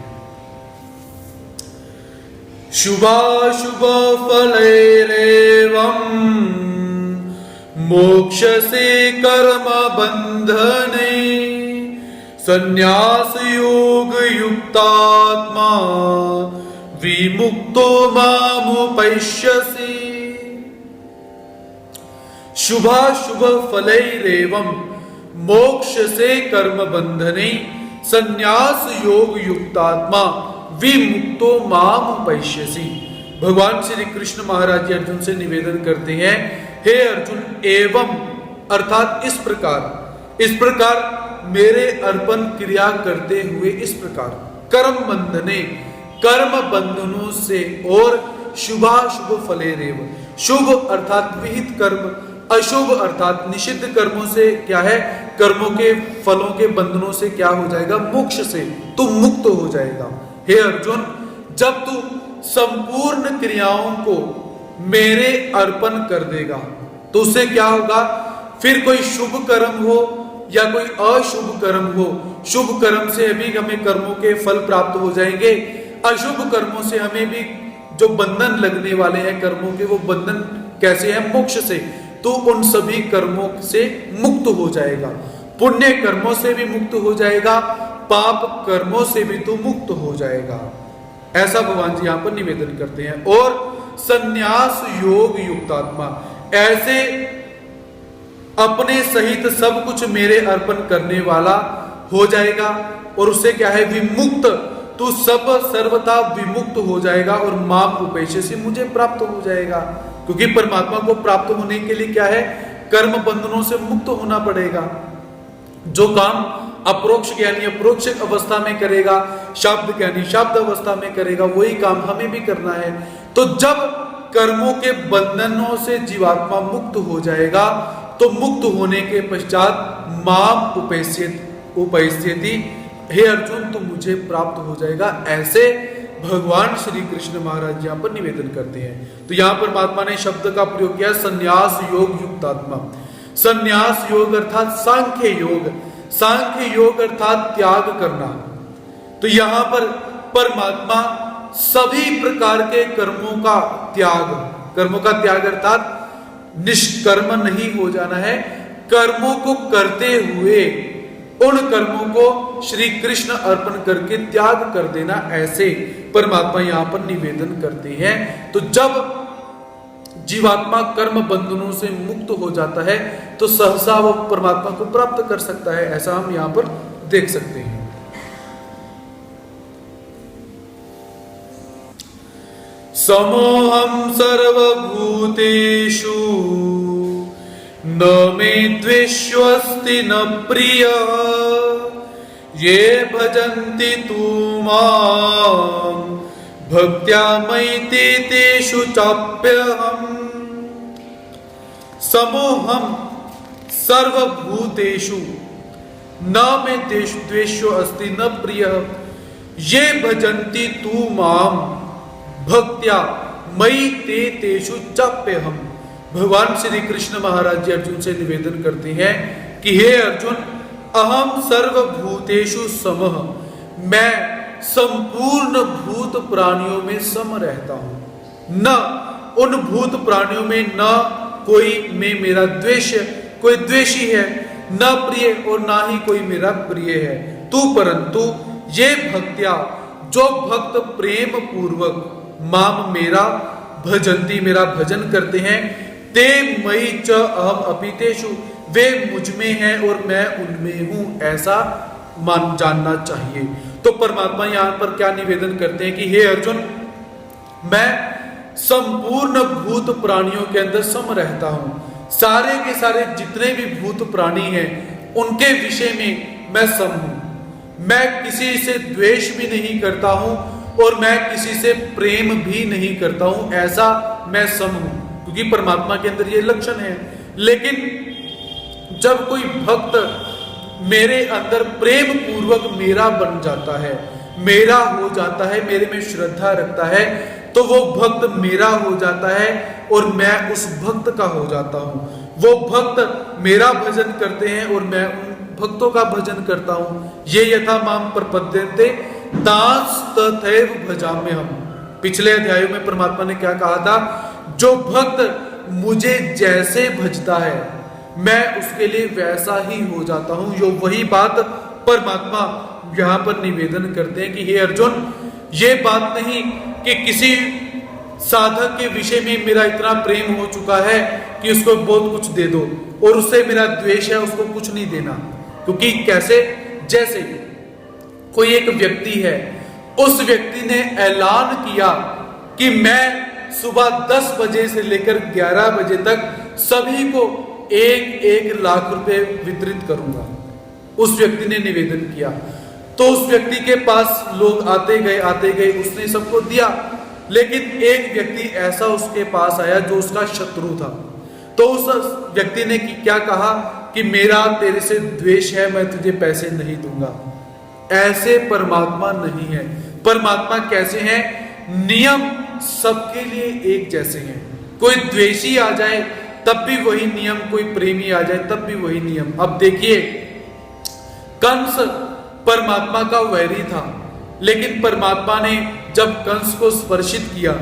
शुभाशुभ फलैरेवं मोक्षसे कर्म बंधने संन्यास योग युक्तात्मा विमुक्तो मामुपैष्यसि। शुभाशुभ फलैरेवं मोक्ष से कर्म बंधने संन्यास योग युक्तात्मा विमुक्तो माम उपैष्यसि। भगवान श्री कृष्ण महाराज जी अर्जुन से निवेदन करते हैं, हे अर्जुन, एवं अर्थात इस प्रकार मेरे अर्पण क्रिया करते हुए, इस प्रकार कर्म बंधने, कर्म बंधनों से, और शुभाशुभ फलेरेव, शुभ अर्थात विहित कर्म, अशुभ अर्थात निषिद्ध कर्मों से क्या है? कर्मों के फलों के बंधनों से क्या हो जाएगा? मोक्ष से तू मुक्त हो जाएगा। हे अर्जुन, जब तू संपूर्ण क्रियाओं को मेरे अर्पण कर देगा तो उससे क्या होगा? फिर कोई शुभ कर्म हो या कोई अशुभ कर्म हो, शुभ कर्म से भी हमें कर्मों के फल प्राप्त हो जाएंगे, अशुभ कर्मों से हमें भी जो बंधन लगने वाले हैं कर्मों के, वो बंधन कैसे है? मोक्ष से। तो उन सभी कर्मों से मुक्त हो जाएगा, पुण्य कर्मों से भी मुक्त हो जाएगा, पाप कर्मों से भी तो मुक्त हो जाएगा। ऐसा भगवान जी यहां पर निवेदन करते हैं। और संन्यास योग युक्तात्मा, ऐसे अपने सहित सब कुछ मेरे अर्पण करने वाला हो जाएगा, और उससे क्या है? विमुक्त, तू सब सर्वथा विमुक्त हो जाएगा, और माम उपेक्ष से मुझे प्राप्त हो जाएगा। क्योंकि परमात्मा को प्राप्त होने के लिए क्या है? कर्म बंधनों से मुक्त होना पड़ेगा। जो काम अप्रोक्ष ज्ञानी अप्रोक्ष अवस्था में करेगा, शब्द ज्ञानी शब्द अवस्था में करेगा, वही काम हमें भी करना है। तो जब कर्मों के बंधनों से जीवात्मा मुक्त हो जाएगा तो मुक्त होने के पश्चात माम उपैस्यति, हे अर्जुन तू मुझे प्राप्त हो जाएगा। ऐसे भगवान श्री कृष्ण महाराज यहाँ पर निवेदन करते हैं। तो यहाँ पर परमात्मा ने शब्द का प्रयोग किया संन्यास योग युक्तात्मा। संन्यास योग अर्थात सांख्य योग, सांख्य योग अर्थात त्याग करना। तो यहां पर परमात्मा सभी प्रकार के कर्मों का त्याग, कर्मों का त्याग अर्थात निष्कर्म नहीं हो जाना है, कर्मों को करते हुए उन कर्मों को श्री कृष्ण अर्पण करके त्याग कर देना, ऐसे परमात्मा यहां पर निवेदन करते हैं। तो जब जीवात्मा कर्म बंधनों से मुक्त हो जाता है तो सहसा वो परमात्मा को प्राप्त कर सकता है, ऐसा हम यहां पर देख सकते हैं। समोहम सर्वभूतेषु न मे द्वेष्योऽस्ति न प्रियः ये भजन्ति तु मां भक्त्या मयि तेषु चाप्यहम्। समोहम सर्वभूतेषु न मे द्वेष्यो अस्ति न प्रियः ये भजन्ति तु मां भक्त्या मयि तेषु चाप्यहम्। भगवान श्री कृष्ण महाराज जी अर्जुन से निवेदन करते हैं कि हे अर्जुन, अहम सर्वभूतेषु समः, मैं संपूर्ण भूत प्राणियों में सम रहता हूं। न उन भूत प्राणियों में न कोई में मेरा द्वेष, कोई द्वेषी है, न प्रिय और ना ही कोई मेरा प्रिय है। तू परंतु ये भक्त्या, जो भक्त प्रेम पूर्वक माम मेरा भजंती, मेरा भजन करते हैं, ते मयि च अहम अपि तेषु, वे मुझ में हैं और मैं उनमें हूं, ऐसा मान जानना चाहिए। तो परमात्मा यहां पर क्या निवेदन करते हैं कि हे अर्जुन, मैं संपूर्ण भूत प्राणियों के अंदर सम रहता हूं। सारे के सारे जितने भी भूत प्राणी हैं उनके विषय में मैं सम हूं। मैं किसी से द्वेष भी नहीं करता हूं और मैं किसी से प्रेम भी नहीं करता हूं, ऐसा मैं सम हूं, क्योंकि परमात्मा के अंदर ये लक्षण है। लेकिन जब कोई भक्त मेरे अंदर प्रेम पूर्वक मेरा बन जाता है, मेरा हो जाता है, मेरे में श्रद्धा रखता है, तो वो भक्त मेरा हो जाता है और मैं उस भक्त का हो जाता हूं। वो भक्त मेरा भजन करते हैं और मैं उन भक्तों का भजन करता हूं। ये यथा माम प्रपद्यन्ते तांस तथैव भजाम्यहम्। पिछले अध्यायों में परमात्मा ने क्या कहा था? जो भक्त मुझे जैसे भजता है मैं उसके लिए वैसा ही हो जाता हूं। जो वही बात परमात्मा यहां पर निवेदन करते हैं कि हे अर्जुन, ये बात नहीं कि किसी साधक के विषय में मेरा इतना प्रेम हो चुका है कि उसको बहुत कुछ दे दो, और उससे मेरा द्वेष है, उसको कुछ नहीं देना। क्योंकि कैसे? जैसे कोई एक व्यक्ति है, उस व्यक्ति ने ऐलान किया कि मैं सुबह 10 बजे से लेकर 11 बजे तक सभी को 1-1 लाख रुपए वितरित करूंगा। उस व्यक्ति ने निवेदन किया, तो उस व्यक्ति के पास लोग आते गए, उसने सबको दिया। लेकिन एक व्यक्ति ऐसा उसके पास आया जो उसका शत्रु था, तो उस व्यक्ति ने क्या कहा कि मेरा तेरे से द्वेष है, मैं तुझे पैसे नहीं दूंगा। ऐसे परमात्मा नहीं है। परमात्मा कैसे हैं? नियम सबके लिए एक जैसे हैं। कोई द्वेषी आ जाए तब भी वही नियम, कोई प्रेमी आ जाए तब भी वही नियम। अब देखिए, कंस परमात्मा का वैरी था, लेकिन परमात्मा ने जब कंस को स्पर्शित किया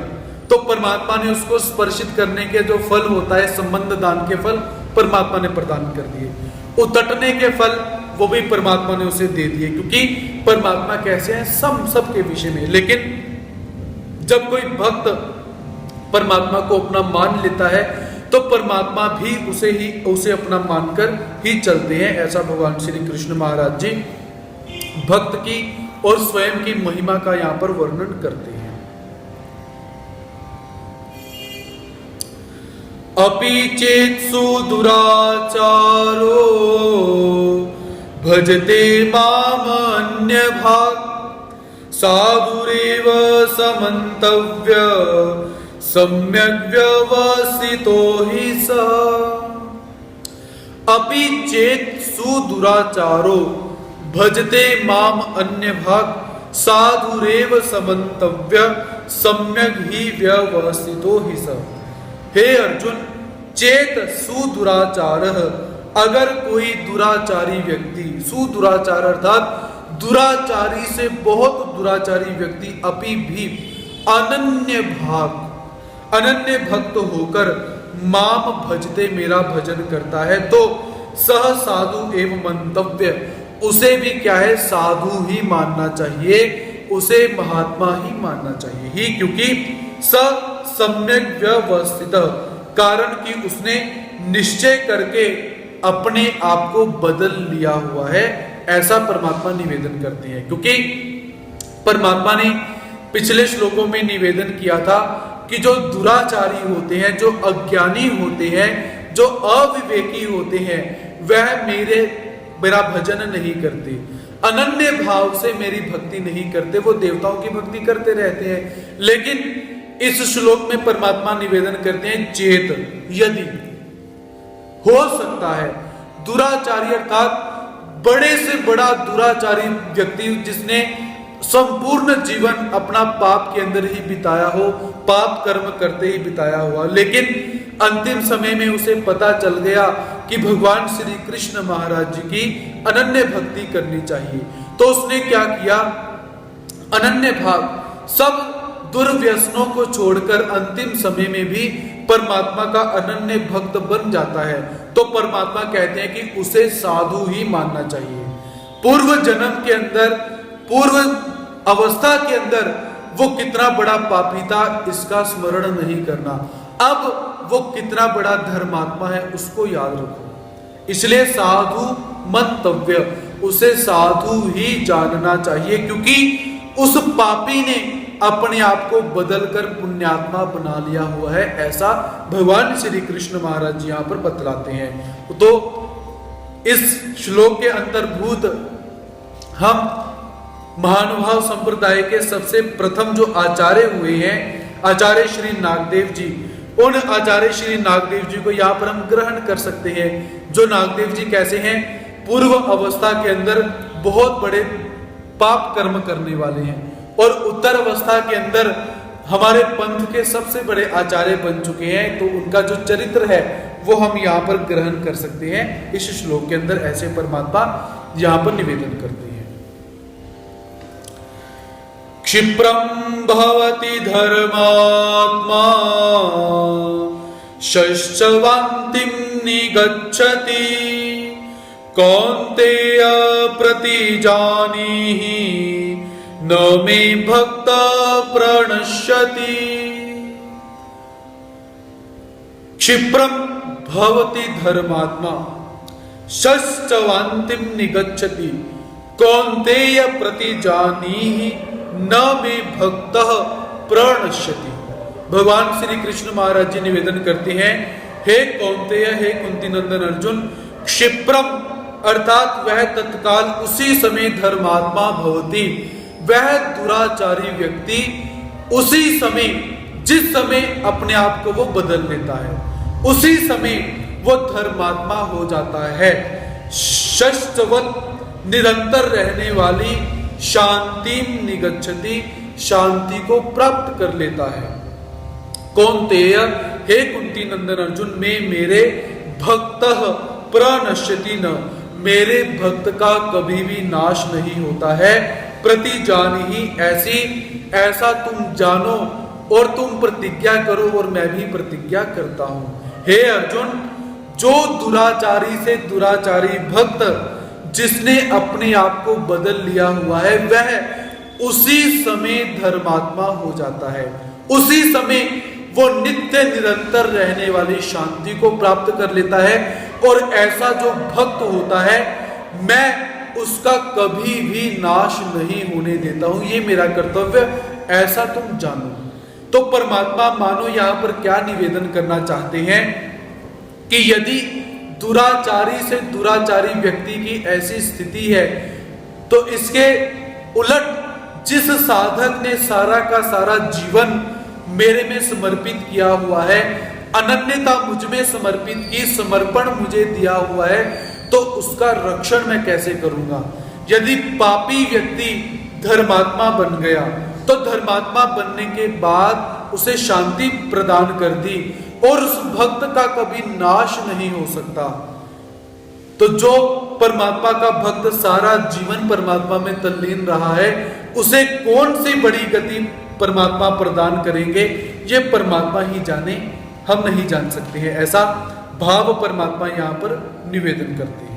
तो परमात्मा ने उसको स्पर्शित करने के जो फल होता है, संबंध दान के फल, परमात्मा ने प्रदान कर दिए। उतटने के फल वो भी परमात्मा ने उसे दे दिए, क्योंकि परमात्मा कैसे हैं? सबके विषय में। लेकिन जब कोई भक्त परमात्मा को अपना मान लेता है तो परमात्मा भी उसे अपना मानकर ही चलते हैं। ऐसा भगवान श्री कृष्ण महाराज जी भक्त की और स्वयं की महिमा का यहां पर वर्णन करते हैं। अपि चेत्सु दुराचारो भजते मामन्य भाग साधुरेव समन्तव्य सम्यक व्यवसितो हि सः। अपि चेत सुदुराचारो भजते माम अन्य भाग साधुरेव समन्तव्य सम्यक ही व्यवसितो हि सः। हे अर्जुन, चेत सुदुराचारः, अगर कोई दुराचारी व्यक्ति, सुदुराचार अर्थात दुराचारी से बहुत दुराचारी व्यक्ति अपि भी अनन्य भक्त होकर माम भजते, मेरा भजन करता है, तो सह साधु एवं मंतव्य, उसे भी क्या है? साधु ही मानना चाहिए, उसे महात्मा ही मानना चाहिए ही, क्योंकि स सम्यक व्यवस्थित, कारण कि उसने निश्चय करके अपने आप को बदल लिया हुआ है, ऐसा परमात्मा निवेदन करते हैं। क्योंकि परमात्मा ने पिछले श्लोकों में निवेदन किया था कि जो दुराचारी होते हैं, जो अज्ञानी होते हैं, जो अविवेकी होते हैं, वह मेरा भजन नहीं करते, अनन्य भाव से मेरी भक्ति नहीं करते, वो देवताओं की भक्ति करते रहते हैं। लेकिन इस श्लोक में परमात्मा निवेदन करते हैं, चेत, यदि हो सकता है दुराचारी अर्थात बड़े से बड़ा दुराचारी व्यक्ति जिसने संपूर्ण जीवन अपना पाप के अंदर ही बिताया हो, पाप कर्म करते ही बिताया हुआ, लेकिन अंतिम समय में उसे पता चल गया कि भगवान श्री कृष्ण महाराज जी की अनन्य भक्ति करनी चाहिए, तो उसने क्या किया, अनन्य भाव सब दुर्व्यसनों को छोड़कर अंतिम समय में भी परमात्मा का अनन्य भक्त बन जाता है। तो परमात्मा कहते हैं कि उसे साधु ही मानना चाहिए। पूर्व जन्म के अंदर, पूर्व अवस्था के अंदर वो कितना बड़ा पापी था इसका स्मरण नहीं करना, अब वो कितना बड़ा धर्मात्मा है उसको याद रखो। इसलिए साधु मंतव्य, उसे साधु ही जानना चाहिए, क्योंकि उस पापी ने अपने आप को बदलकर पुण्यात्मा बना लिया हुआ है, ऐसा भगवान श्री कृष्ण महाराज जी यहां पर बतलाते हैं। तो इस श्लोक के अंतर्भूत हम महानुभाव संप्रदाय के सबसे प्रथम जो आचार्य हुए हैं, आचार्य श्री नागदेव जी, उन आचार्य श्री नागदेव जी को यहाँ पर हम ग्रहण कर सकते हैं। जो नागदेव जी कैसे हैं, पूर्व अवस्था के अंदर बहुत बड़े पाप कर्म करने वाले हैं, और उत्तर अवस्था के अंदर हमारे पंथ के सबसे बड़े आचार्य बन चुके हैं। तो उनका जो चरित्र है वो हम यहाँ पर ग्रहण कर सकते हैं। इस श्लोक के अंदर ऐसे परमात्मा यहाँ पर निवेदन करते हैं। क्षिप्रं भवति धर्मात्मा शश्चवान्तिं निगच्छति, कौन्तेय प्रतिजानीहि न मे भक्त प्रणश्यति। क्षिप्रं भवति धर्मात्मा शश्चवान्तिं निगच्छति, कौन्तेय प्रतिजानीहि न मे भक्त प्रणश्यति। भगवान श्री कृष्ण महाराज जी निवेदन करते हैं, हे कौन्तेय, हे कुंती नंदन अर्जुन, क्षिप्रम अर्थात वह तत्काल उसी समय धर्मात्मा भवति, वह दुराचारी व्यक्ति उसी समय, जिस समय अपने आप को वो बदल लेता है, उसी समय वो धर्मात्मा हो जाता है। शश्चवत निरंतर रहने वाली शांति निगच्छति, शांति को प्राप्त कर लेता है। कौन्तेय, हे कुंती नंदन अर्जुन, में मेरे भक्त प्रणश्यति न, मेरे भक्त का कभी भी नाश नहीं होता है। प्रतिजानी ही, ऐसा तुम जानो और तुम प्रतिज्ञा करो और मैं भी प्रतिज्ञा करता हूं। हे अर्जुन, जो दुराचारी से दुराचारी भक्त जिसने अपने आप को बदल लिया हुआ है, वह उसी समय धर्मात्मा हो जाता है, उसी समय वो नित्य निरंतर रहने वाली शांति को प्राप्त कर लेता है। और ऐसा जो भक्त होता है, मैं उसका कभी भी नाश नहीं होने देता हूं, ये मेरा कर्तव्य, ऐसा तुम जानो। तो परमात्मा मानो यहां पर क्या निवेदन करना चाहते हैं कि यदि दुराचारी से दुराचारी व्यक्ति की ऐसी स्थिति है, तो इसके उलट जिस साधक ने सारा का सारा जीवन मेरे में समर्पित किया हुआ है, अनन्यता मुझ में समर्पित की, समर्पण मुझे दिया हुआ है, तो उसका रक्षण मैं कैसे करूंगा। यदि पापी व्यक्ति धर्मात्मा बन गया, तो धर्मात्मा बनने के बाद उसे शांति प्रदान कर दी और उस भक्त का कभी नाश नहीं हो सकता। तो जो परमात्मा का भक्त सारा जीवन परमात्मा में तल्लीन रहा है, उसे कौन सी बड़ी गति परमात्मा प्रदान करेंगे, ये परमात्मा ही जाने, हम नहीं जान सकते हैं। ऐसा भाव परमात्मा यहां पर निवेदन करते हैं।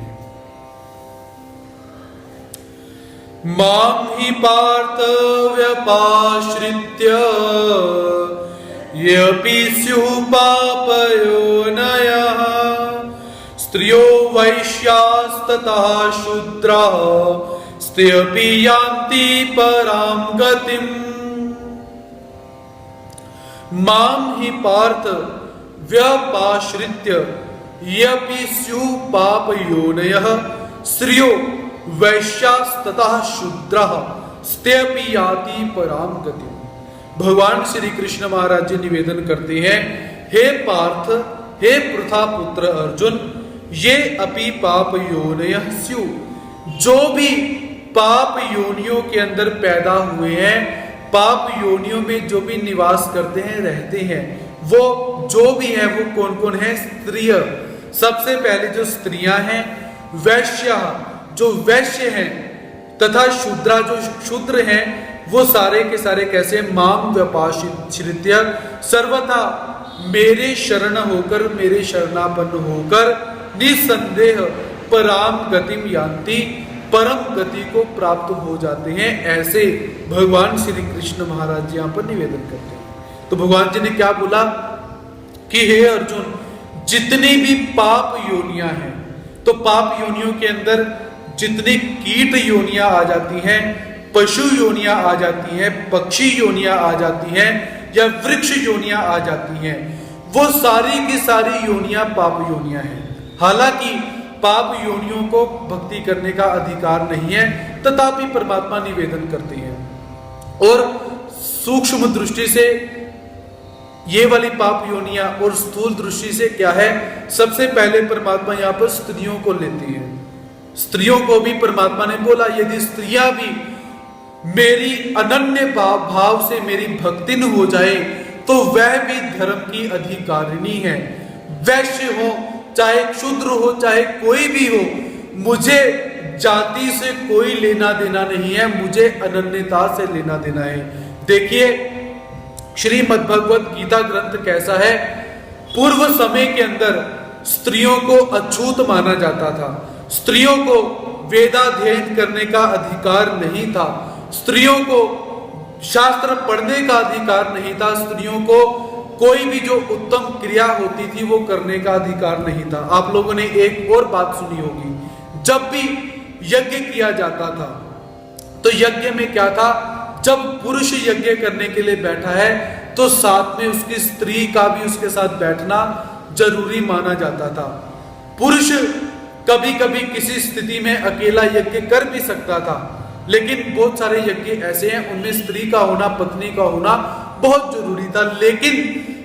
मां हि पार्थ व्यपाश्रित्य येऽपि स्युः पापयोनयः स्त्रियो वैश्यास्ततः शूद्राः स्तेऽपि यान्ति परां गतिम्। मां हि पार्थ व्यपाश्रित्य येऽपि स्युः पापयोनयः स्त्रियो वैश्यास्ततः शूद्राः स्तेऽपि यान्ति परां गतिम्। भगवान श्री कृष्ण महाराज जी निवेदन करते हैं, हे पार्थ, हे पृथा पुत्र अर्जुन, ये अपि पाप योनयः स्युः, जो भी पाप योनियों के अंदर पैदा हुए हैं, पाप योनियों में जो भी निवास करते हैं, रहते हैं, वो जो भी है वो कौन कौन है? स्त्रिय, सबसे पहले जो स्त्रियां हैं, वैश्य, जो वैश्य हैं, तथा शूद्रा, जो शूद्र हैं, वो सारे के सारे कैसे? माम व्यपाश्रित्य, सर्वथा मेरे शरण होकर, मेरे शरणापन्न होकर निसंदेह पराम गतिम यान्ति, परम गति को प्राप्त हो जाते हैं। ऐसे भगवान श्री कृष्ण महाराज जी यहाँ पर निवेदन करते हैं। तो भगवान जी ने क्या बोला कि हे अर्जुन, जितनी भी पाप योनियां हैं, तो पाप योनियों के अंदर जितनी कीट योनियां आ जाती हैं, पशु योनियां आ जाती हैं, पक्षी योनियां आ जाती हैं, या वृक्ष योनियां आ जाती हैं, वो सारी की सारी योनियां पाप योनियां हैं। हालांकि पाप योनियों को भक्ति करने का अधिकार नहीं है, तथापि परमात्मा निवेदन करते हैं। और सूक्ष्म दृष्टि से ये वाली पाप योनियां और स्थूल दृष्टि से क्या है? सबसे पहले परमात्मा यहाँ पर स्त्रियों को लेती है। स्त्रियों को भी परमात्मा ने बोला, यदि स्त्रियां भी मेरी अनन्य भाव से मेरी भक्तिन हो जाए तो वह भी धर्म की अधिकारिणी है। वैश्य हो चाहे क्षुद्र हो चाहे कोई भी हो, मुझे जाति से कोई लेना देना नहीं है, मुझे अनन्यता से लेना देना है। देखिए श्रीमद् भगवत गीता ग्रंथ कैसा है। पूर्व समय के अंदर स्त्रियों को अछूत माना जाता था, स्त्रियों को वेदाध्ययन करने का अधिकार नहीं था, स्त्रियों को शास्त्र पढ़ने का अधिकार नहीं था, स्त्रियों को कोई भी जो उत्तम क्रिया होती थी वो करने का अधिकार नहीं था। आप लोगों ने एक और बात सुनी होगी, जब भी यज्ञ किया जाता था तो यज्ञ में क्या था? जब पुरुष यज्ञ करने के लिए बैठा है तो साथ में उसकी स्त्री का भी उसके साथ बैठना जरूरी माना जाता था। पुरुष कभी कभी किसी स्थिति में अकेला यज्ञ कर भी सकता था, लेकिन बहुत सारे यज्ञ ऐसे हैं उनमें स्त्री का होना, पत्नी का होना बहुत जरूरी था। लेकिन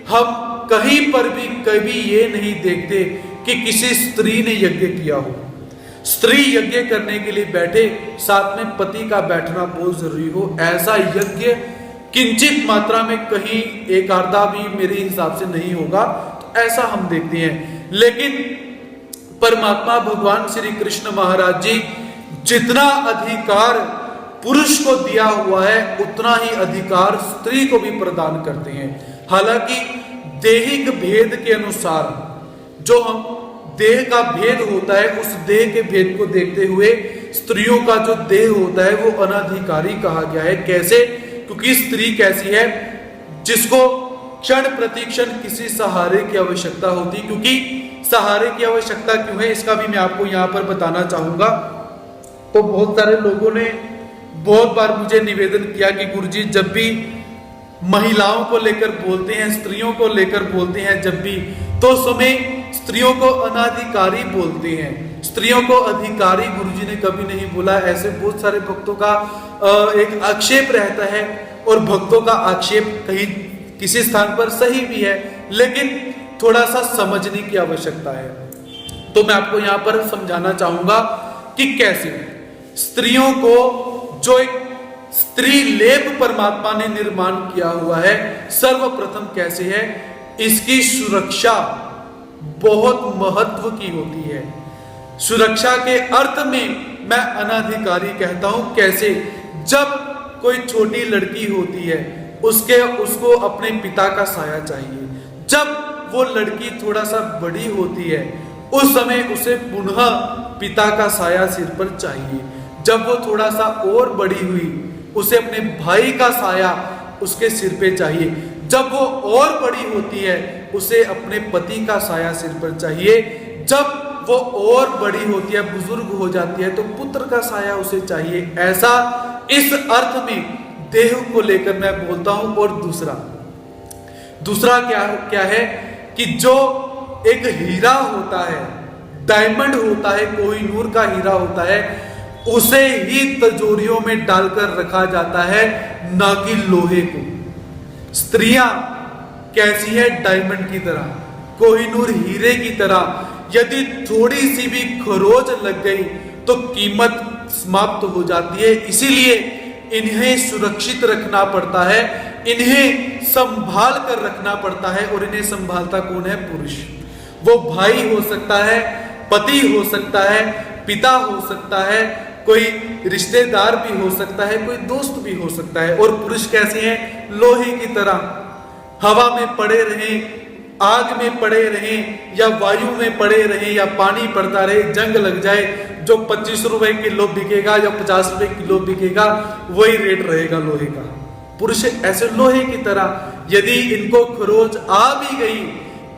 हम कहीं पर भी कभी ये नहीं देखते कि किसी स्त्री ने यज्ञ किया हो। स्त्री यज्ञ करने के लिए बैठे, साथ में पति का बैठना बहुत जरूरी हो, ऐसा यज्ञ किंचित मात्रा में कहीं एक आधा भी मेरे हिसाब से नहीं होगा, तो ऐसा हम देखते हैं। लेकिन परमात्मा भगवान श्री कृष्ण महाराज जी जितना अधिकार पुरुष को दिया हुआ है उतना ही अधिकार स्त्री को भी प्रदान करते हैं। हालांकि दैहिक भेद के अनुसार जो हम देह का भेद होता है, उस देह के भेद को देखते हुए स्त्रियों का जो देह होता है वो अनाधिकारी कहा गया है। कैसे? क्योंकि स्त्री कैसी है जिसको क्षण प्रतिक्षण किसी सहारे की आवश्यकता होती। क्योंकि सहारे की आवश्यकता क्यों है इसका भी मैं आपको यहाँ पर बताना चाहूंगा। तो बहुत सारे लोगों ने बहुत बार मुझे निवेदन किया कि गुरुजी जब भी महिलाओं को लेकर बोलते हैं, स्त्रियों को लेकर बोलते हैं, जब भी तो समय स्त्रियों को अनाधिकारी बोलते हैं, स्त्रियों को अधिकारी गुरुजी ने कभी नहीं बोला। ऐसे बहुत सारे भक्तों का एक आक्षेप रहता है, और भक्तों का आक्षेप कहीं किसी स्थान पर सही भी है, लेकिन थोड़ा सा समझने की आवश्यकता है। तो मैं आपको यहाँ पर समझाना चाहूंगा कि कैसे स्त्रियों को जो एक स्त्री लेप परमात्मा ने निर्माण किया हुआ है, सर्वप्रथम कैसे है, इसकी सुरक्षा बहुत महत्व की होती है। सुरक्षा के अर्थ में मैं अनाधिकारी कहता हूं। कैसे? जब कोई छोटी लड़की होती है उसको अपने पिता का साया चाहिए। जब वो लड़की थोड़ा सा बड़ी होती है उस समय उसे पुनः पिता का साया सिर पर चाहिए। जब वो थोड़ा सा और बड़ी हुई उसे अपने भाई का साया उसके सिर पे चाहिए। जब वो और बड़ी होती है उसे अपने पति का साया सिर पर चाहिए, जब वो और बड़ी होती है, बुजुर्ग हो जाती है, तो पुत्र का साया उसे चाहिए। ऐसा इस अर्थ में देह को लेकर मैं बोलता हूं। और दूसरा क्या है कि जो एक हीरा होता है, डायमंड होता है, कोहिनूर का हीरा होता है, उसे ही तिजोरियों में डालकर रखा जाता है, ना कि लोहे को। स्त्रियां कैसी है? डायमंड की तरह, कोहिनूर हीरे की तरह। यदि थोड़ी सी भी खरोच लग गई तो कीमत समाप्त हो जाती है। इसीलिए इन्हें सुरक्षित रखना पड़ता है, इन्हें संभाल कर रखना पड़ता है। और इन्हें संभालता कौन है? पुरुष। वो भाई हो सकता है, पति हो सकता है, पिता हो सकता है, कोई रिश्तेदार भी हो सकता है, कोई दोस्त भी हो सकता है। और पुरुष कैसे हैं? लोहे की तरह, हवा में पड़े रहें, आग में पड़े रहें, या वायु में पड़े रहें, या पानी पड़ता रहे, जंग लग जाए, जो 25 रुपए किलो बिकेगा या 50 रुपए किलो बिकेगा वही रेट रहेगा लोहे का। पुरुष ऐसे लोहे की तरह, यदि इनको खरोच आ भी गई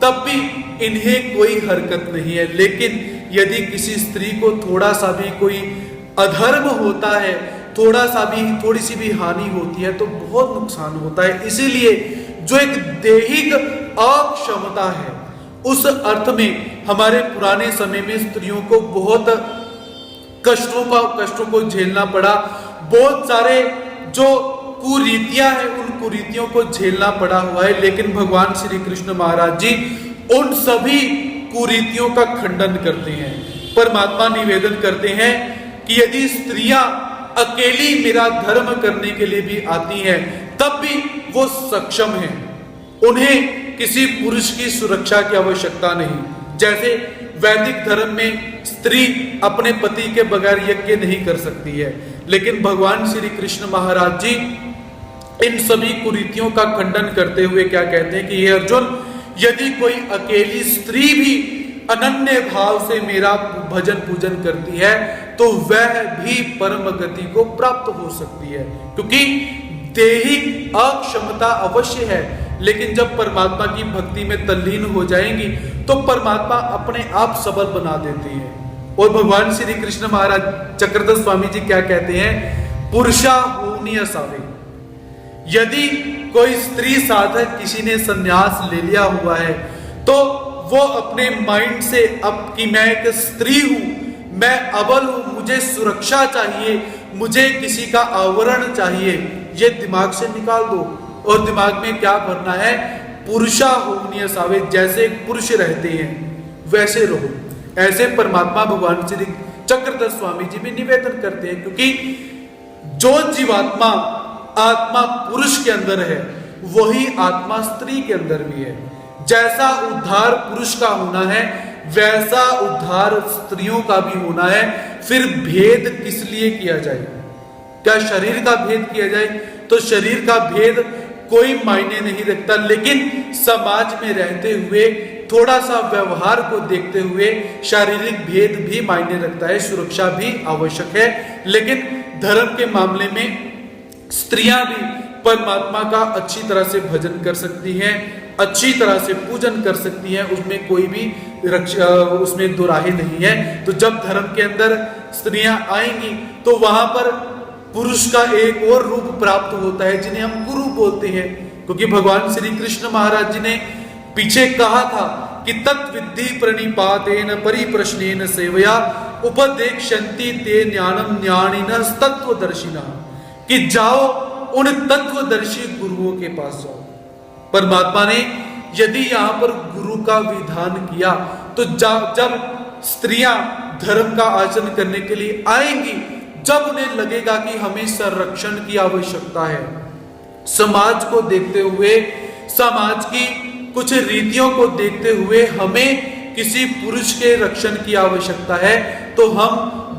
तब भी इन्हें कोई हरकत नहीं है। लेकिन यदि किसी स्त्री को थोड़ा सा भी कोई अधर्म होता है, थोड़ी सी भी हानि होती है तो बहुत नुकसान होता है। इसीलिए जो एक दैहिक अक्षमता है, उस अर्थ में हमारे पुराने समय में स्त्रियों को बहुत कष्टों को झेलना पड़ा। बहुत सारे जो कुरीतियां हैं, उन कुरीतियों को झेलना पड़ा हुआ है। लेकिन भगवान श्री कृष्ण महाराज जी उन सभी कुरीतियों का खंडन करते हैं। परमात्मा निवेदन करते हैं कि यदि स्त्रियां अकेली मेरा धर्म करने के लिए भी आती हैं, तब भी वो सक्षम हैं, उन्हें किसी पुरुष की सुरक्षा की आवश्यकता नहीं। जैसे वैदिक धर्म में स्त्री अपने पति के बगैर यज्ञ नहीं कर सकती है, लेकिन भगवान श्री कृष्ण महाराज जी इन सभी कुरीतियों का खंडन करते हुए क्या कहते हैं कि ये अर्जुन, यदि कोई अकेली स्त्री भी अनन्य भाव से मेरा भजन पूजन करती है तो वह भी परम गति को प्राप्त हो सकती है। क्योंकि दैहिक अक्षमता अवश्य है, लेकिन जब परमात्मा की भक्ति में तल्लीन हो जाएंगी तो परमात्मा अपने आप सबल बना देते हैं। और भगवान श्री कृष्ण महाराज चक्रधर स्वामी जी क्या कहते हैं? पुरुषा होनी असावे। यदि कोई स्त्री साधक किसी ने संन्यास ले लिया हुआ है तो वो अपने माइंड से अब कि मैं एक स्त्री हूं, मैं अबल हूं, मुझे सुरक्षा चाहिए, मुझे किसी का आवरण चाहिए, ये दिमाग से निकाल दो और दिमाग में क्या भरना है? पुरुषा होनी सावे। जैसे पुरुष रहते हैं वैसे रहो। ऐसे परमात्मा भगवान श्री चक्रधर स्वामी जी भी निवेदन करते हैं। क्योंकि जो जीवात्मा आत्मा पुरुष के अंदर है वही आत्मा स्त्री के अंदर भी है। जैसा उद्धार पुरुष का होना है वैसा उद्धार स्त्रियों का भी होना है। फिर भेद किस लिए किया जाए? क्या शरीर का भेद किया जाए? तो शरीर का भेद कोई मायने नहीं रखता, लेकिन समाज में रहते हुए थोड़ा सा व्यवहार को देखते हुए शारीरिक भेद भी मायने रखता है, सुरक्षा भी आवश्यक है। लेकिन धर्म के मामले में स्त्रियां भी परमात्मा का अच्छी तरह से भजन कर सकती हैं, अच्छी तरह से पूजन कर सकती हैं, उसमें कोई भी उसमें दुराहे नहीं है। तो जब धर्म के अंदर स्त्रियां आएंगी तो वहां पर पुरुष का एक और रूप प्राप्त होता है जिन्हें हम गुरु बोलते हैं। क्योंकि भगवान श्री कृष्ण महाराज जी ने पीछे कहा था कि तत्विद्धि प्रणिपातेन परिप्रश्नेन सेवया उपदेक्षन्ति ते ज्ञानम ज्ञानिनः तत्वदर्शिनः, कि जाओ उन तत्वदर्शी गुरुओं के पास जाओ। परमात्मा ने यदि यहां पर गुरु का विधान किया तो जब स्त्रियां धर्म का आचरण करने के लिए आएंगी, जब उन्हें लगेगा कि हमें संरक्षण की आवश्यकता है, समाज को देखते हुए, समाज की कुछ रीतियों को देखते हुए हमें किसी पुरुष के रक्षण की आवश्यकता है, तो हम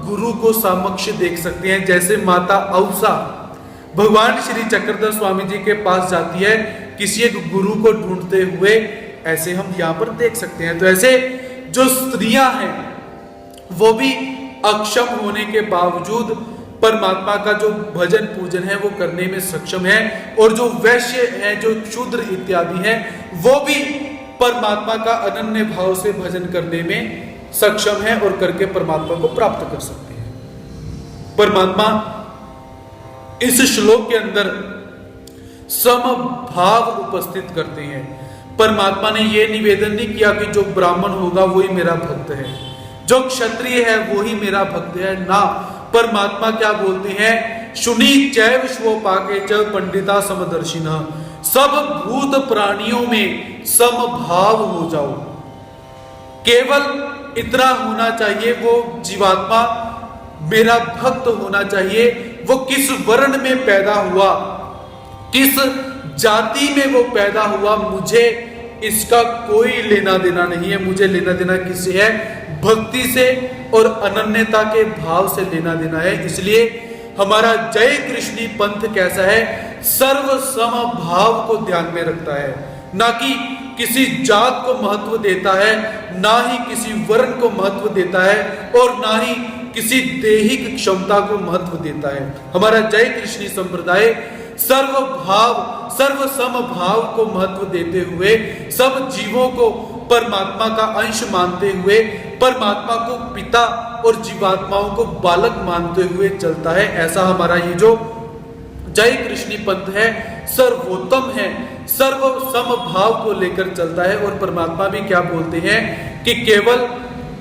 गुरु को समक्ष देख सकते हैं। जैसे माता औसा भगवान श्री चक्रधर स्वामी जी के पास जाती है किसी एक गुरु को ढूंढते हुए, ऐसे हम यहाँ पर देख सकते हैं। तो ऐसे जो स्त्रियां हैं वो भी अक्षम होने के बावजूद परमात्मा का जो भजन पूजन है वो करने में सक्षम है, और जो वैश्य है, जो शूद्र इत्यादि है, वो भी परमात्मा का अनन्य भाव से भजन करने में सक्षम है और करके परमात्मा को प्राप्त कर सकते हैं। परमात्मा इस श्लोक के अंदर समभाव उपस्थित करते हैं। परमात्मा ने यह निवेदन नहीं किया कि जो ब्राह्मण होगा वही मेरा भक्त है, जो क्षत्रिय है वही मेरा भक्त है, ना। परमात्मा क्या बोलते हैं, शुनि चैव स्वपाके च पंडिता समदर्शिना, सब भूत प्राणियों में समभाव हो जाओ। केवल इतना होना चाहिए, वो जीवात्मा मेरा भक्त होना चाहिए। वो किस वर्ण में पैदा हुआ, किस जाति में वो पैदा हुआ, मुझे इसका कोई लेना देना नहीं है। मुझे लेना देना किससे है, भक्ति से और अनन्यता के भाव से लेना देना है। इसलिए हमारा जय कृष्णी पंथ कैसा है, सर्व सम भाव को ध्यान में रखता है, ना कि किसी जात को महत्व देता है, ना ही किसी वर्ण को महत्व देता है, और ना ही किसी दैहिक क्षमता को महत्व देता है। हमारा जय कृष्णी संप्रदाय सर्व भाव, सर्व सम भाव को महत्व देते हुए, सब जीवों को परमात्मा का अंश मानते हुए, परमात्मा को पिता और जीवात्माओं को बालक मानते हुए चलता है। ऐसा हमारा ये जो जय कृष्णी पंथ है सर्वोत्तम है, सर्व सम भाव को लेकर चलता है। और परमात्मा भी क्या बोलते हैं कि केवल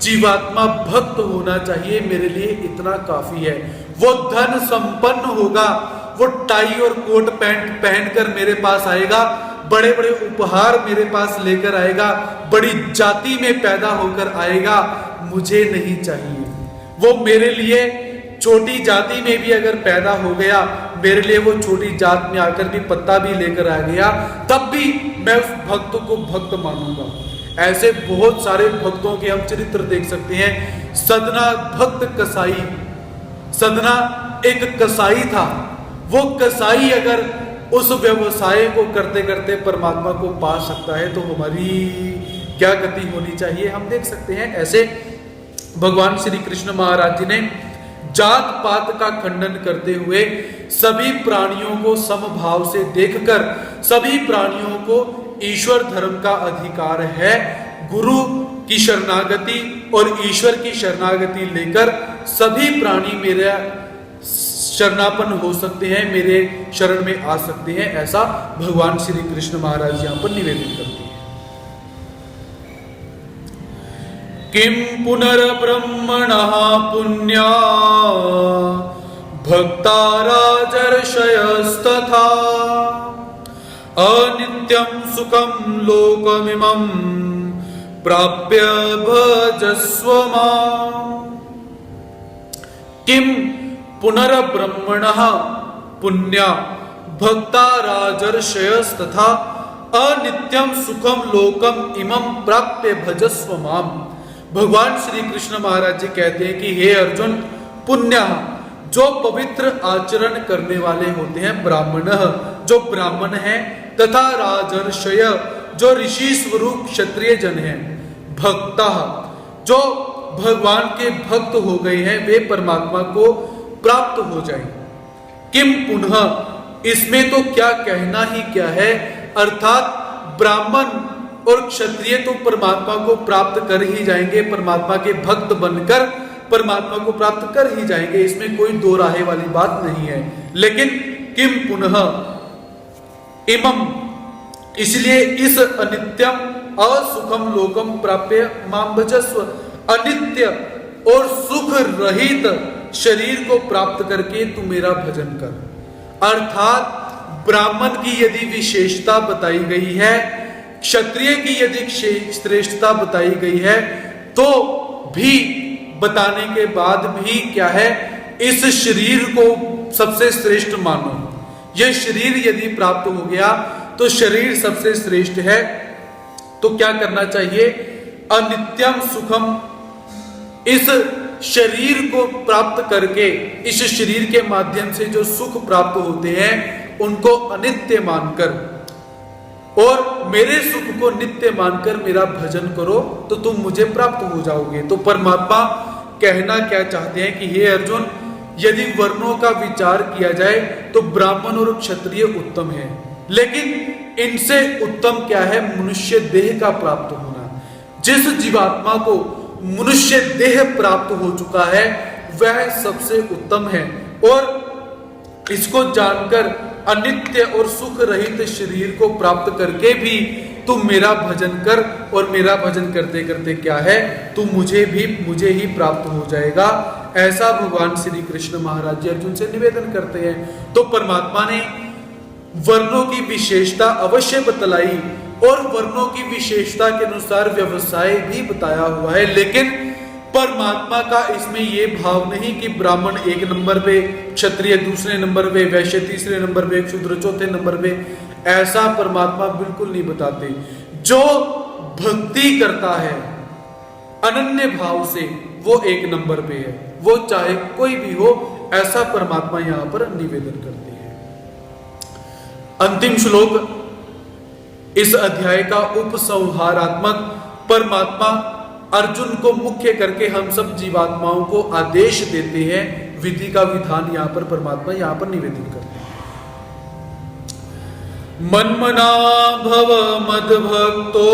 जीवात्मा भक्त होना चाहिए, मेरे लिए इतना काफी है। वो धन संपन्न होगा, वो टाई और कोट पैंट पहनकर मेरे पास आएगा, बड़े बड़े उपहार मेरे पास लेकर आएगा, बड़ी जाति में पैदा होकर आएगा, मुझे नहीं चाहिए। वो मेरे लिए छोटी जाति में भी अगर पैदा हो गया, मेरे लिए वो छोटी जात में आकर भी पत्ता भी लेकर आ गया, तब भी मैं उस भक्त को भक्त मानूंगा। ऐसे बहुत सारे भक्तों के हम चरित्र देख सकते हैं। सदना भक्त कसाई, सदना एक कसाई था। वो कसाई अगर उस व्यवसाय को करते करते परमात्मा को पा सकता है, तो हमारी क्या गति होनी चाहिए, हम देख सकते हैं। ऐसे भगवान श्री कृष्ण महाराज जी ने जात पात का खंडन करते हुए सभी प्राणियों को समभाव से देखकर, सभी प्राणियों को ईश्वर धर्म का अधिकार है, गुरु की शरणागति और ईश्वर की शरणागति लेकर सभी प्राणी मेरा शरणापन्न हो सकते हैं, मेरे शरण में आ सकते हैं। ऐसा भगवान श्री कृष्ण महाराज यहां पर निवेदन करते हैं। किम पुनर्ब्रह्मणः पुण्या भक्ता राजर्षयस्तथा अनित्यं सुखं लोकमिमं प्राप्य भजस्व माम्। किम पुनर्ब्रह्मणः पुण्या भक्ता राजर्षयस्तथा अनित्यं सुखम लोकम इमं प्राप्य भजस्व माम्। भगवान श्री कृष्ण महाराज जी कहते हैं कि हे अर्जुन, पुण्य जो पवित्र आचरण करने वाले होते हैं, ब्राह्मण जो ब्राह्मण है, तथा राजर्षय जो ऋषि स्वरूप क्षत्रिय जन है, भक्ता जो भगवान के भक्त हो गए हैं, वे परमात्मा को प्राप्त हो जाए। किम पुनः, इसमें तो क्या कहना ही क्या है, अर्थात ब्राह्मण और क्षत्रिय तो परमात्मा को प्राप्त कर ही जाएंगे, परमात्मा के भक्त बनकर परमात्मा को प्राप्त कर ही जाएंगे, इसमें कोई दो राहे वाली बात नहीं है। लेकिन किम पुनः इमम, इसलिए इस अनित्यम असुखम लोकम प्राप्य मां भजस्व, अनित्य और सुख रहित शरीर को प्राप्त करके तू मेरा भजन कर। अर्थात ब्राह्मण की यदि विशेषता बताई गई है, क्षत्रिय की यदि श्रेष्ठता बताई गई है, तो भी बताने के बाद भी क्या है, इस शरीर को सबसे श्रेष्ठ मानो। यह शरीर यदि प्राप्त हो गया तो शरीर सबसे श्रेष्ठ है, तो क्या करना चाहिए, अनित्यम सुखम, इस शरीर को प्राप्त करके, इस शरीर के माध्यम से जो सुख प्राप्त होते हैं उनको अनित्य मानकर और मेरे सुख को नित्य मानकर मेरा भजन करो, तो तुम मुझे प्राप्त हो जाओगे। तो परमात्मा कहना क्या चाहते हैं कि हे अर्जुन, यदि वर्णों का विचार किया जाए तो ब्राह्मण और क्षत्रिय उत्तम है, लेकिन इनसे उत्तम क्या है? मनुष्य देह का प्राप्त होना। जिस जीवात्मा को मनुष्य देह प्राप्त हो चुका है वह सबसे उत्तम है, और इसको जानकर अनित्य और सुख रहित शरीर को प्राप्त करके भी तू मेरा भजन कर, और मेरा भजन करते करते क्या है, तू मुझे ही प्राप्त हो जाएगा। ऐसा भगवान श्री कृष्ण महाराज जी अर्जुन से निवेदन करते हैं। तो परमात्मा ने वर्णों की विशेषता अवश्य बतलाई और वर्णों की विशेषता के अनुसार व्यवसाय भी बताया हुआ है, लेकिन परमात्मा का इसमें यह भाव नहीं कि ब्राह्मण एक नंबर पे, क्षत्रिय दूसरे नंबर पे, वैश्य तीसरे नंबर पे, शूद्र चौथे नंबर पे। ऐसा परमात्मा बिल्कुल नहीं बताते। जो भक्ति करता है अनन्य भाव से वो एक नंबर पे है, वो चाहे कोई भी हो, ऐसा परमात्मा यहां पर निवेदन करते हैं। अंतिम श्लोक इस अध्याय का उपसंहारात्मक परमात्मा अर्जुन को मुख्य करके हम सब जीवात्माओं को आदेश देते हैं। विधि का विधान यहां पर परमात्मा यहां पर निवेदन करते हैं। मन्मना भव मद्भक्तो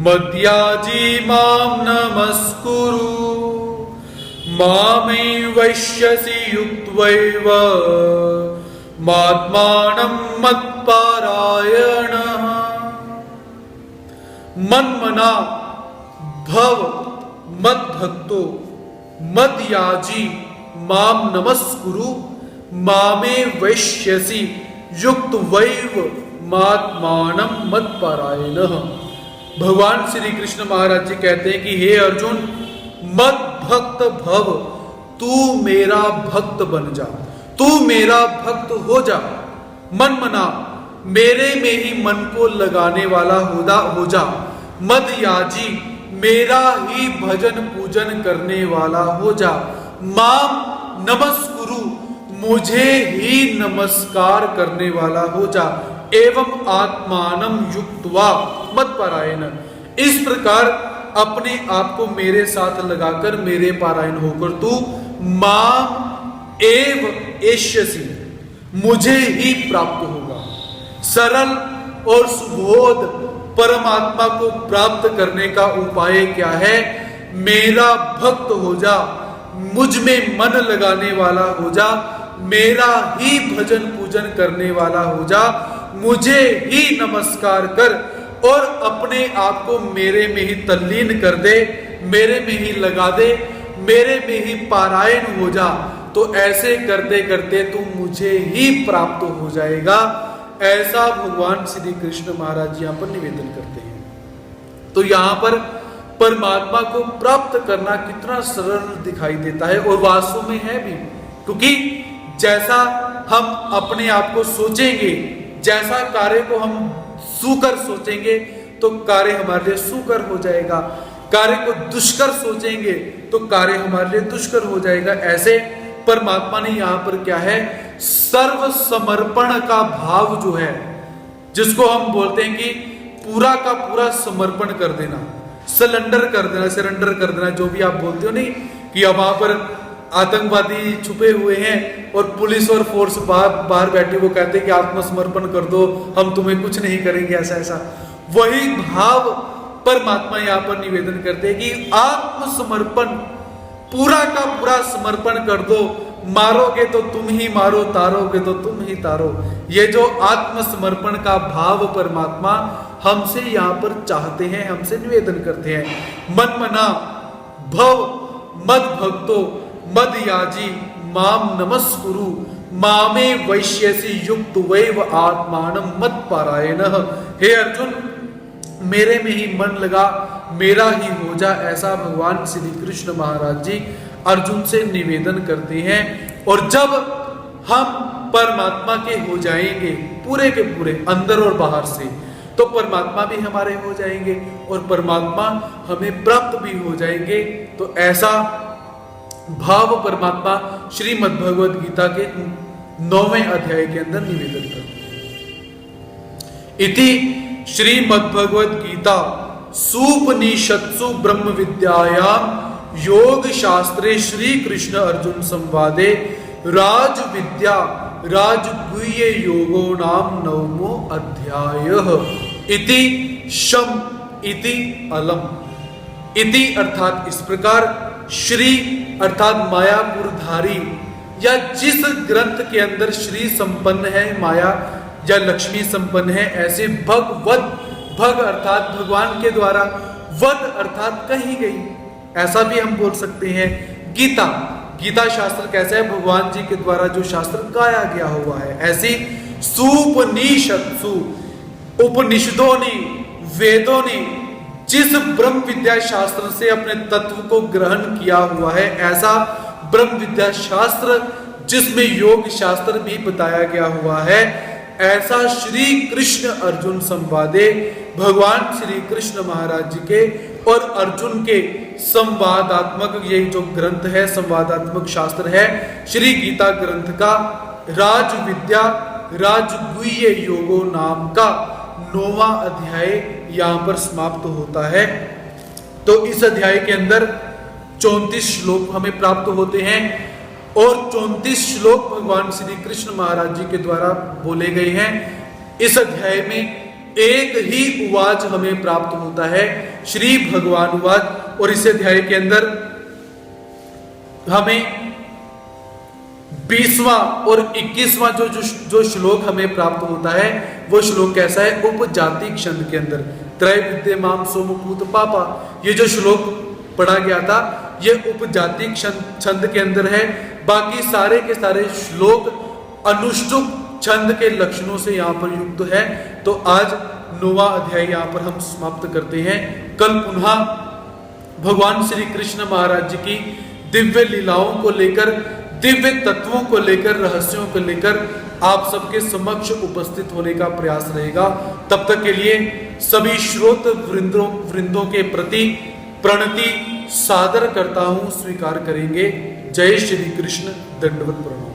मद्याजी मां नमस्कुरु मामे वैश्यसि युक्त्वैव मात्मानं मत्परायणः। मन्मना भव मद्भक्तो मद्याजी मां नमस्कुरु मामे वैश्यसि युक्त्वैव मात्मानं मत्परायणः। भगवान श्री कृष्ण महाराज जी कहते हैं कि हे अर्जुन, मद भक्त भव, तू मेरा भक्त बन जा, तू मेरा भक्त हो जा। मन मना, मेरे में ही मन को लगाने वाला हो जा। मद याजी, मेरा ही भजन पूजन करने वाला हो जा। माम नमस्कुरु, मुझे ही नमस्कार करने वाला हो जा। एवं आत्मानं युक्त्वा मत्परायण, इस प्रकार अपने आप को मेरे साथ लगाकर मेरे पारायण होकर तू माम एव एष्यसि, मुझे ही प्राप्त होगा। सरल और सुबोध परमात्मा को प्राप्त करने का उपाय क्या है? मेरा भक्त हो जा, मुझ में मन लगाने वाला हो जा, मेरा ही भजन पूजन करने वाला हो जा, मुझे ही नमस्कार कर और अपने आप को मेरे में ही तल्लीन कर दे, मेरे में ही लगा दे, मेरे में ही पारायण हो जा। तो ऐसे करते करते तू मुझे ही प्राप्त हो जाएगा। ऐसा भगवान श्री कृष्ण महाराज यहां पर निवेदन करते हैं। तो यहां पर परमात्मा को प्राप्त करना कितना सरल दिखाई देता है, और वास्तव में है भी, क्योंकि जैसा हम अपने आप को सोचेंगे, जैसा कार्य को हम सुकर सोचेंगे तो कार्य हमारे लिए सुकर हो जाएगा, कार्य को दुष्कर सोचेंगे तो कार्य हमारे लिए दुष्कर हो जाएगा। ऐसे परमात्मा ने यहां पर क्या है, सर्व समर्पण का भाव जो है, जिसको हम बोलते हैं कि पूरा का पूरा समर्पण कर देना, सरेंडर कर देना, सरेंडर कर देना, जो भी आप बोलते हो नहीं कि अब वहां पर आतंकवादी छुपे हुए हैं और पुलिस और फोर्स बाहर बैठे, वो कहते हैं कि आत्मसमर्पण कर दो, हम तुम्हें कुछ नहीं करेंगे, ऐसा। वही भाव परमात्मा यहां पर निवेदन करते हैं कि आत्मसमर्पण, पूरा का पूरा समर्पण कर दो। मारोगे तो तुम ही मारो, तारोगे तो तुम ही तारो। ये जो आत्मसमर्पण का भाव परमात्मा हमसे यहां पर चाहते हैं, हमसे निवेदन करते हैं। मन मना भव मद भक्तो मद याजी माम नमस्कुरु मामे वैश्यसि युक्त्वैव आत्मानं मत्परायणः। हे अर्जुन, मेरे में ही मन लगा, मेरा ही हो जा। ऐसा भगवान श्री कृष्ण महाराज जी अर्जुन से निवेदन करते हैं। और जब हम परमात्मा के हो जाएंगे पूरे के पूरे, अंदर और बाहर से, तो परमात्मा भी हमारे हो जाएंगे और परमात्मा हमें प्राप्त भी हो जाएंगे। तो ऐसा भाव परमात्मा श्रीमद् भगवद गीता के 9वें अध्याय के अंदर निवेदन करते हैं। इति श्रीमद् भगवद गीता सूपनिषत्सु ब्रह्म विद्यायाम योग शास्त्रे श्री कृष्ण अर्जुन संवादे राज विद्या राजगुह्य योगो नाम नवमो अध्यायः इति शम इति अलम। इति अर्थात इस प्रकार, श्री अर्थात मायापुरधारी, या जिस ग्रंथ के अंदर श्री संपन्न है, माया या लक्ष्मी संपन्न है, ऐसे भगवत, भग अर्थात भगवान के द्वारा, वद अर्थात कही गई, ऐसा भी हम बोल सकते हैं। गीता, गीता शास्त्र कैसा है, भगवान जी के द्वारा जो शास्त्र गाया गया हुआ है, ऐसी सुपनिषत्सु, उपनिषदों ने, वेदों ने जिस ब्रह्म विद्या शास्त्र से अपने तत्व को ग्रहण किया हुआ है, ऐसा ब्रह्म विद्या शास्त्र जिसमें योग शास्त्र भी बताया गया हुआ है, ऐसा श्री कृष्ण अर्जुन संवादे, भगवान श्री कृष्ण महाराज जी के और अर्जुन के संवादात्मक ये जो ग्रंथ है, संवादात्मक शास्त्र है, श्री गीता ग्रंथ का राज विद्या राजगुह्य योगो नाम का 9वां अध्याय यहां पर समाप्त होता है। तो इस अध्याय के अंदर 34 श्लोक हमें प्राप्त होते हैं और 34 श्लोक भगवान श्री कृष्ण महाराज जी के द्वारा बोले गए हैं। इस अध्याय में एक ही उवाच हमें प्राप्त होता है, श्री भगवान उवाच। और इस अध्याय के अंदर हमें 20वां और 21वां जो श्लोक हमें प्राप्त होता है, वो श्लोक कैसा है, उपजाति छंद के अंदर, त्रय विद्यमाम सोमपूत पापा, ये जो श्लोक पढ़ा गया था ये उपजाति छंद के अंदर है। बाकी सारे के सारे श्लोक अनुष्टुप छंद के लक्षणों से यहाँ पर युक्त है। तो आज 9वां अध्याय यहाँ पर हम समाप्त करते हैं। कल पुनः भगवान श्री कृष्ण महाराज जी की दिव्य लीलाओं को लेकर, दिव्य तत्वों को लेकर, रहस्यों को लेकर आप सबके समक्ष उपस्थित होने का प्रयास रहेगा। तब तक के लिए सभी श्रोत वृंदों के प्रति प्रणति सादर करता हूं, स्वीकार करेंगे। जय श्री कृष्ण, दंडवत प्रणाम।